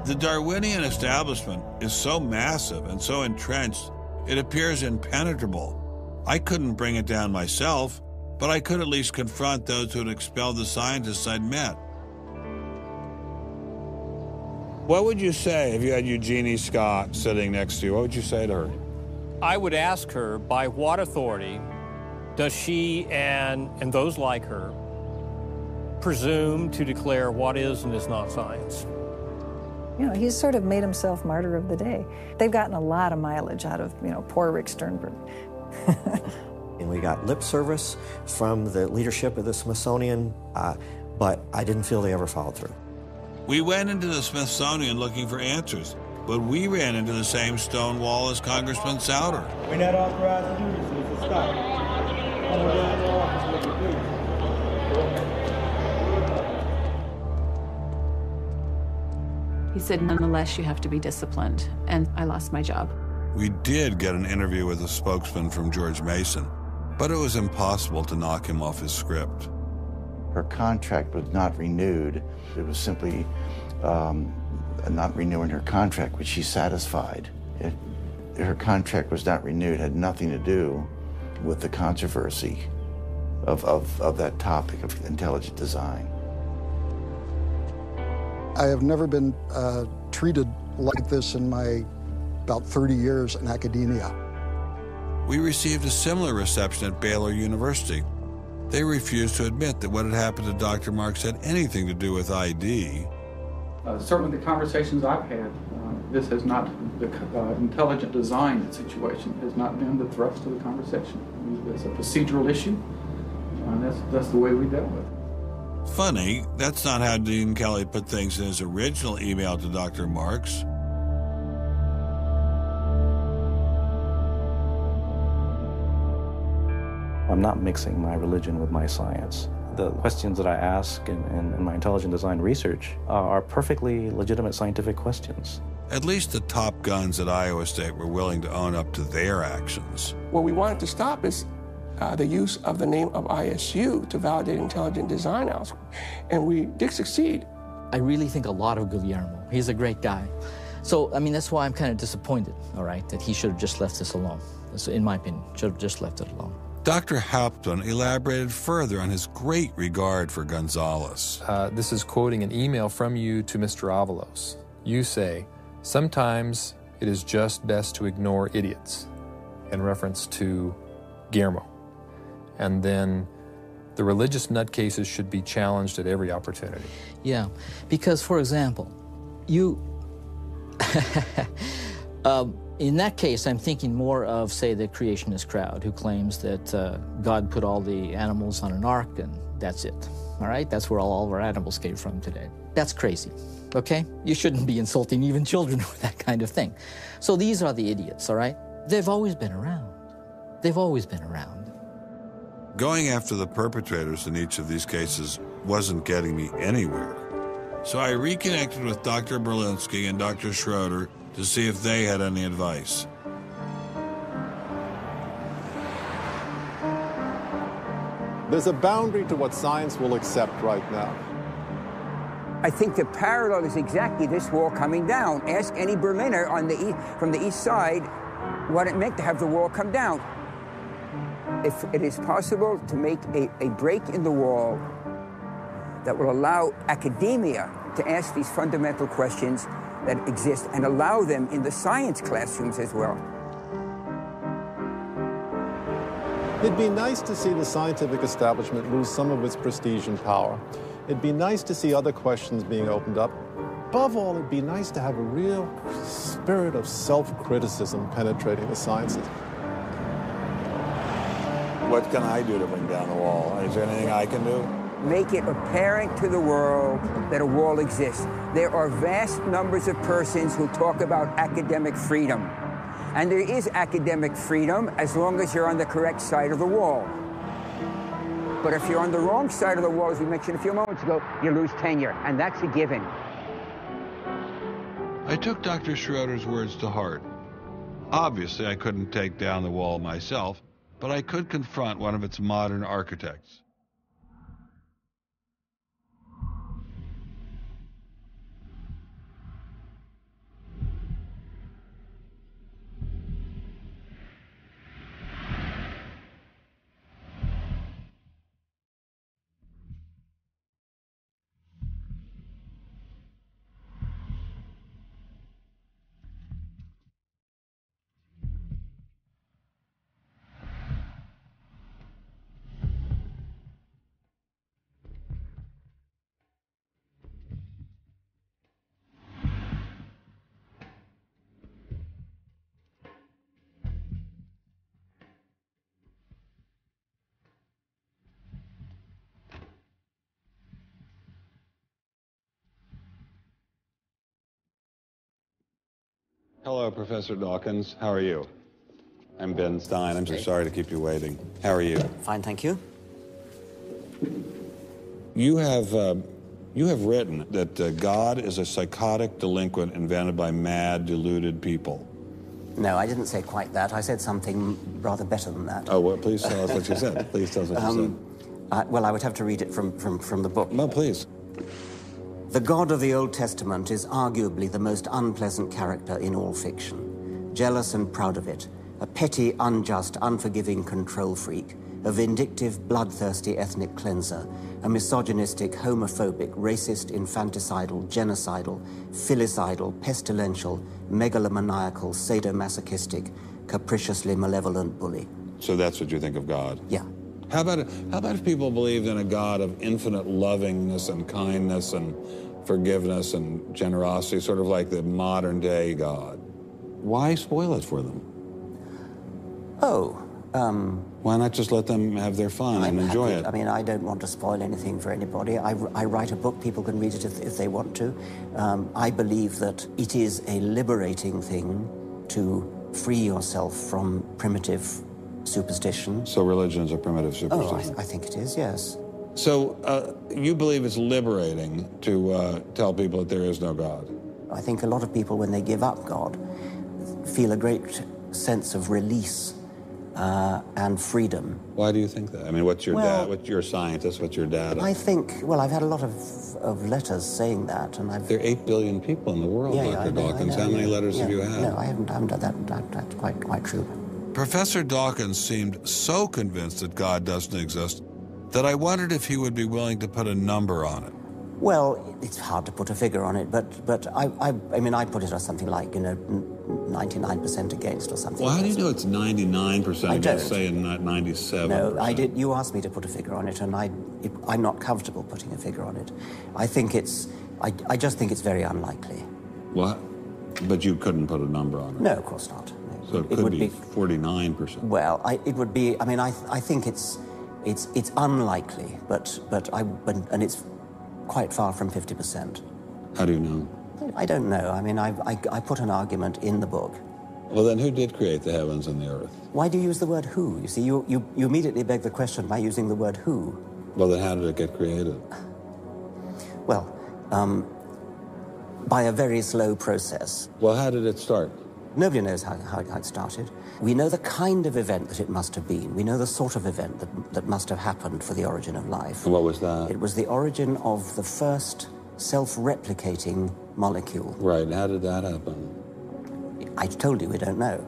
The Darwinian establishment is so massive and so entrenched, it appears impenetrable. I couldn't bring it down myself, but I could at least confront those who had expelled the scientists I'd met. What would you say if you had Eugenie Scott sitting next to you? What would you say to her? I would ask her, by what authority does she and those like her presume to declare what is and is not science. You know, he's sort of made himself martyr of the day. They've gotten a lot of mileage out of, you know, poor Rick Sternberg. And we got lip service from the leadership of the Smithsonian, but I didn't feel they ever followed through. We went into the Smithsonian looking for answers, but we ran into the same stone wall as Congressman Souder. We're not authorized to do this, Mr. Scott. Come on down to the office, would you please? He said, nonetheless, you have to be disciplined, and I lost my job. We did get an interview with a spokesman from George Mason, but it was impossible to knock him off his script. Her contract was not renewed. It was simply not renewing her contract, which she's satisfied. Her contract was not renewed, had nothing to do with the controversy of that topic of intelligent design. I have never been treated like this in my about 30 years in academia. We received a similar reception at Baylor University. They refused to admit that what had happened to Dr. Marks had anything to do with ID. Certainly the conversations I've had, this has not, the intelligent design situation has not been the thrust of the conversation. It's a procedural issue, and that's the way we dealt with it. Funny, that's not how Dean Kelly put things in his original email to Dr. Marks. I'm not mixing my religion with my science. The questions that I ask in my intelligent design research are perfectly legitimate scientific questions. At least the top guns at Iowa State were willing to own up to their actions. What we wanted to stop is the use of the name of ISU to validate intelligent design elsewhere, and we did succeed. I really think a lot of Guillermo. He's a great guy. So, I mean, that's why I'm kind of disappointed, all right, that he should have just left this alone. So, in my opinion, should have just left it alone. Dr. Hauptmann elaborated further on his great regard for Gonzalez. This is quoting an email from you to Mr. Avalos. You say, sometimes it is just best to ignore idiots, in reference to Guillermo. And then the religious nutcases should be challenged at every opportunity. Yeah, because, for example, you... in that case, I'm thinking more of, say, the creationist crowd who claims that God put all the animals on an ark and that's it, all right? That's where all of our animals came from today. That's crazy, okay? You shouldn't be insulting even children with that kind of thing. So these are the idiots, all right? They've always been around. They've always been around. Going after the perpetrators in each of these cases wasn't getting me anywhere. So I reconnected with Dr. Berlinski and Dr. Schroeder to see if they had any advice. There's a boundary to what science will accept right now. I think the parallel is exactly this wall coming down. Ask any Berliner on from the east side what it meant to have the wall come down. If it is possible to make a break in the wall that will allow academia to ask these fundamental questions that exist and allow them in the science classrooms as well. It'd be nice to see the scientific establishment lose some of its prestige and power. It'd be nice to see other questions being opened up. Above all, it'd be nice to have a real spirit of self-criticism penetrating the sciences. What can I do to bring down the wall? Is there anything I can do? Make it apparent to the world that a wall exists. There are vast numbers of persons who talk about academic freedom. And there is academic freedom as long as you're on the correct side of the wall. But if you're on the wrong side of the wall, as we mentioned a few moments ago, you lose tenure, and that's a given. I took Dr. Schroeder's words to heart. Obviously, I couldn't take down the wall myself, but I could confront one of its modern architects. Hello, Professor Dawkins. How are you? I'm Ben Stein. I'm so sorry to keep you waiting. How are you? Fine, thank you. You have written that God is a psychotic delinquent invented by mad, deluded people. No, I didn't say quite that. I said something rather better than that. Oh, well, please tell us what you said. Please tell us what you said. Well, I would have to read it from the book. No, please. The God of the Old Testament is arguably the most unpleasant character in all fiction. Jealous and proud of it, a petty, unjust, unforgiving control freak, a vindictive, bloodthirsty ethnic cleanser, a misogynistic, homophobic, racist, infanticidal, genocidal, filicidal, pestilential, megalomaniacal, sadomasochistic, capriciously malevolent bully. So that's what you think of God? Yeah. How about if people believed in a God of infinite lovingness and kindness and forgiveness and generosity, sort of like the modern day God? Why spoil it for them? Why not just let them have their fun and enjoy it? I mean, I don't want to spoil anything for anybody. I write a book, people can read it if they want to. I believe that it is a liberating thing to free yourself from primitive superstition. So religion is a primitive superstition? Oh, I think it is, yes. So you believe it's liberating to tell people that there is no God? I think a lot of people, when they give up God, feel a great sense of release and freedom. Why do you think that? I mean, what's your dad? What's your scientist? What's your data? I think, well, I've had a lot of letters saying that, and I've... There are 8 billion people in the world, Dr. Dawkins. How many letters have you had? No, I haven't done that. That's quite true. Professor Dawkins seemed so convinced that God doesn't exist that I wondered if he would be willing to put a number on it. Well, it's hard to put a figure on it, but I mean, I put it as something like, 99% against or something. Well, how do you know it's 99% against, say, not 97%? No, I did. You asked me to put a figure on it, and I'm not comfortable putting a figure on it. I think I just think it's very unlikely. What? But you couldn't put a number on it? No, of course not. So it could be 49%. Well, it would be. I mean, I think it's unlikely, but it's quite far from 50%. How do you know? I don't know. I mean, I put an argument in the book. Well, then who did create the heavens and the earth? Why do you use the word who? You see, you immediately beg the question by using the word who. Well, then how did it get created? Well, by a very slow process. Well, how did it start? Nobody knows how it started. We know the kind of event that it must have been. We know the sort of event that must have happened for the origin of life. And what was that? It was the origin of the first self-replicating molecule. Right, and how did that happen? I told you we don't know.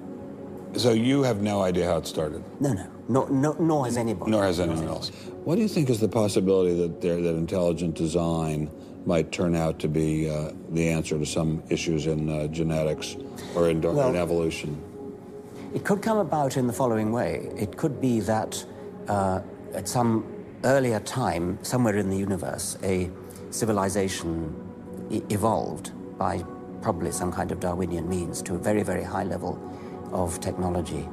So you have no idea how it started? No, nor has anybody. Nor has anyone else. What do you think is the possibility that intelligent design might turn out to be the answer to some issues in genetics or in evolution? It could come about in the following way. It could be that at some earlier time, somewhere in the universe, a civilization evolved by probably some kind of Darwinian means to a very, very high level of technology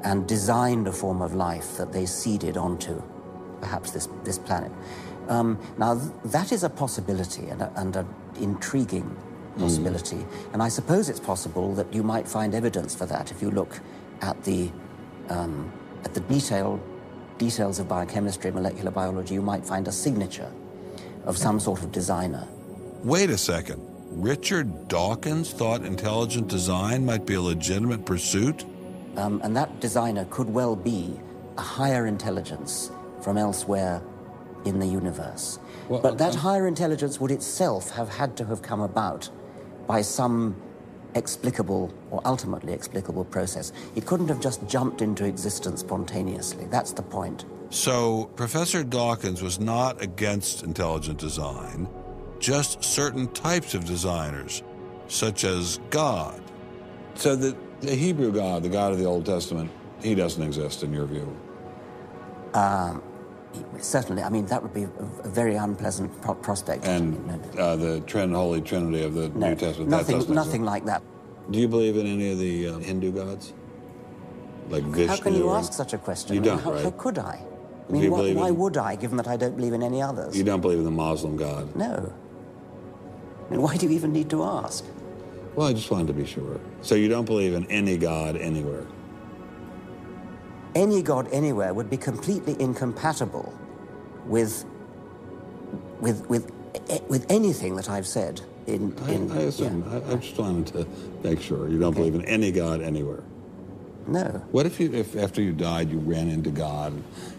and designed a form of life that they seeded onto, perhaps this planet. Now, that is a possibility and an intriguing possibility. And I suppose it's possible that you might find evidence for that if you look at the details of biochemistry, molecular biology. You might find a signature of some sort of designer. Wait a second. Richard Dawkins thought intelligent design might be a legitimate pursuit? And that designer could well be a higher intelligence from elsewhere in the universe. Well, but that higher intelligence would itself have had to have come about by some explicable or ultimately explicable process. It couldn't have just jumped into existence spontaneously. That's the point. So Professor Dawkins was not against intelligent design, just certain types of designers, such as God. So the Hebrew God, the God of the Old Testament, he doesn't exist in your view? Certainly. I mean, that would be a very unpleasant prospect. And the Holy Trinity of the New Testament, nothing like that. Do you believe in any of the Hindu gods? Like Vishnu? How can you ask such a question? You don't, right? How could I? I mean, why would I, given that I don't believe in any others? You don't believe in the Muslim God? No. I mean, why do you even need to ask? Well, I just wanted to be sure. So you don't believe in any God anywhere? Any God anywhere would be completely incompatible with anything that I've said. I assume. Yeah. I just wanted to make sure you don't believe in any God anywhere. No. What if after you died you ran into God?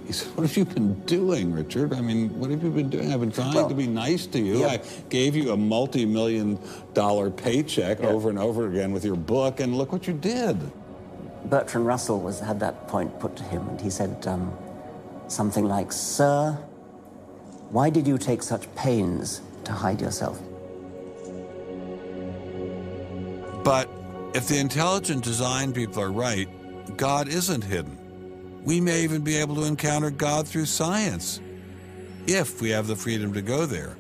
He said, "What have you been doing, Richard? I mean, what have you been doing? I've been trying to be nice to you. Yeah. I gave you a multi-million-dollar paycheck over and over again with your book, and look what you did." Bertrand Russell had that point put to him, and he said something like, "Sir, why did you take such pains to hide yourself?" But if the intelligent design people are right, God isn't hidden. We may even be able to encounter God through science, if we have the freedom to go there.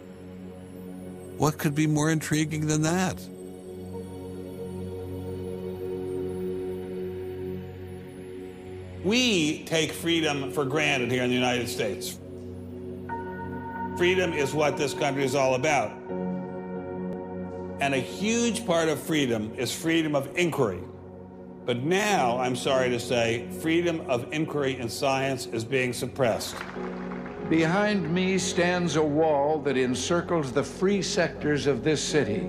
What could be more intriguing than that? We take freedom for granted here in the United States. Freedom is what this country is all about. And a huge part of freedom is freedom of inquiry. But now, I'm sorry to say, freedom of inquiry in science is being suppressed. Behind me stands a wall that encircles the free sectors of this city,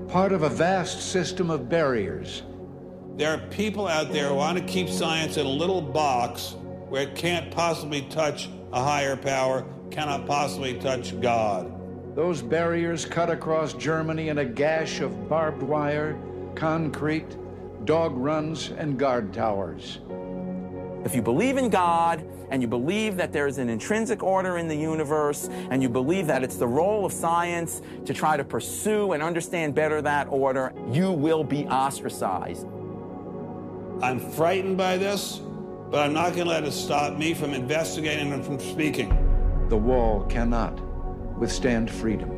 part of a vast system of barriers. There are people out there who want to keep science in a little box where it can't possibly touch a higher power, cannot possibly touch God. Those barriers cut across Germany in a gash of barbed wire, concrete, dog runs, and guard towers. If you believe in God, and you believe that there is an intrinsic order in the universe, and you believe that it's the role of science to try to pursue and understand better that order, you will be ostracized. I'm frightened by this, but I'm not going to let it stop me from investigating and from speaking. The wall cannot withstand freedom.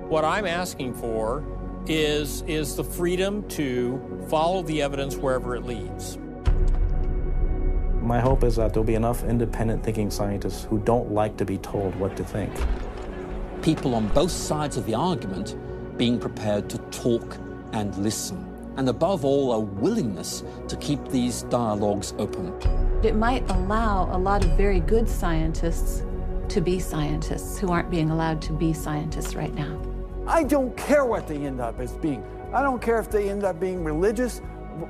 What I'm asking for is the freedom to follow the evidence wherever it leads. My hope is that there'll be enough independent thinking scientists who don't like to be told what to think. People on both sides of the argument being prepared to talk and listen. And above all, a willingness to keep these dialogues open. It might allow a lot of very good scientists to be scientists who aren't being allowed to be scientists right now. I don't care what they end up as being. I don't care if they end up being religious,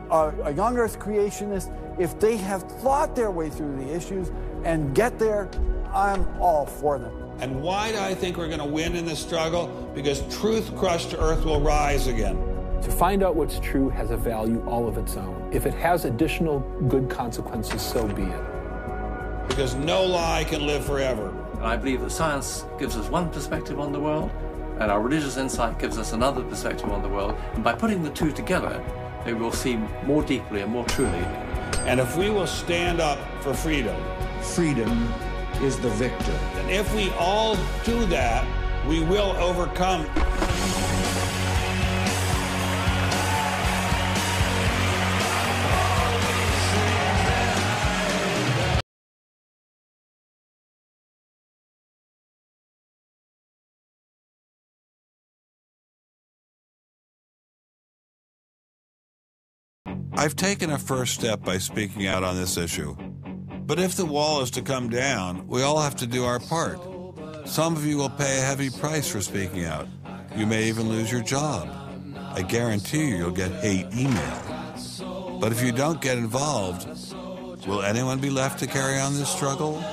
a young earth creationist. If they have thought their way through the issues and get there, I'm all for them. And why do I think we're going to win in this struggle? Because truth-crushed earth will rise again. To find out what's true has a value all of its own. If it has additional good consequences, so be it. Because no lie can live forever. And I believe that science gives us one perspective on the world, and our religious insight gives us another perspective on the world. And by putting the two together, they will see more deeply and more truly. And if we will stand up for freedom, freedom is the victor. And if we all do that, we will overcome. I've taken a first step by speaking out on this issue. But if the wall is to come down, we all have to do our part. Some of you will pay a heavy price for speaking out. You may even lose your job. I guarantee you'll get hate email. But if you don't get involved, will anyone be left to carry on this struggle?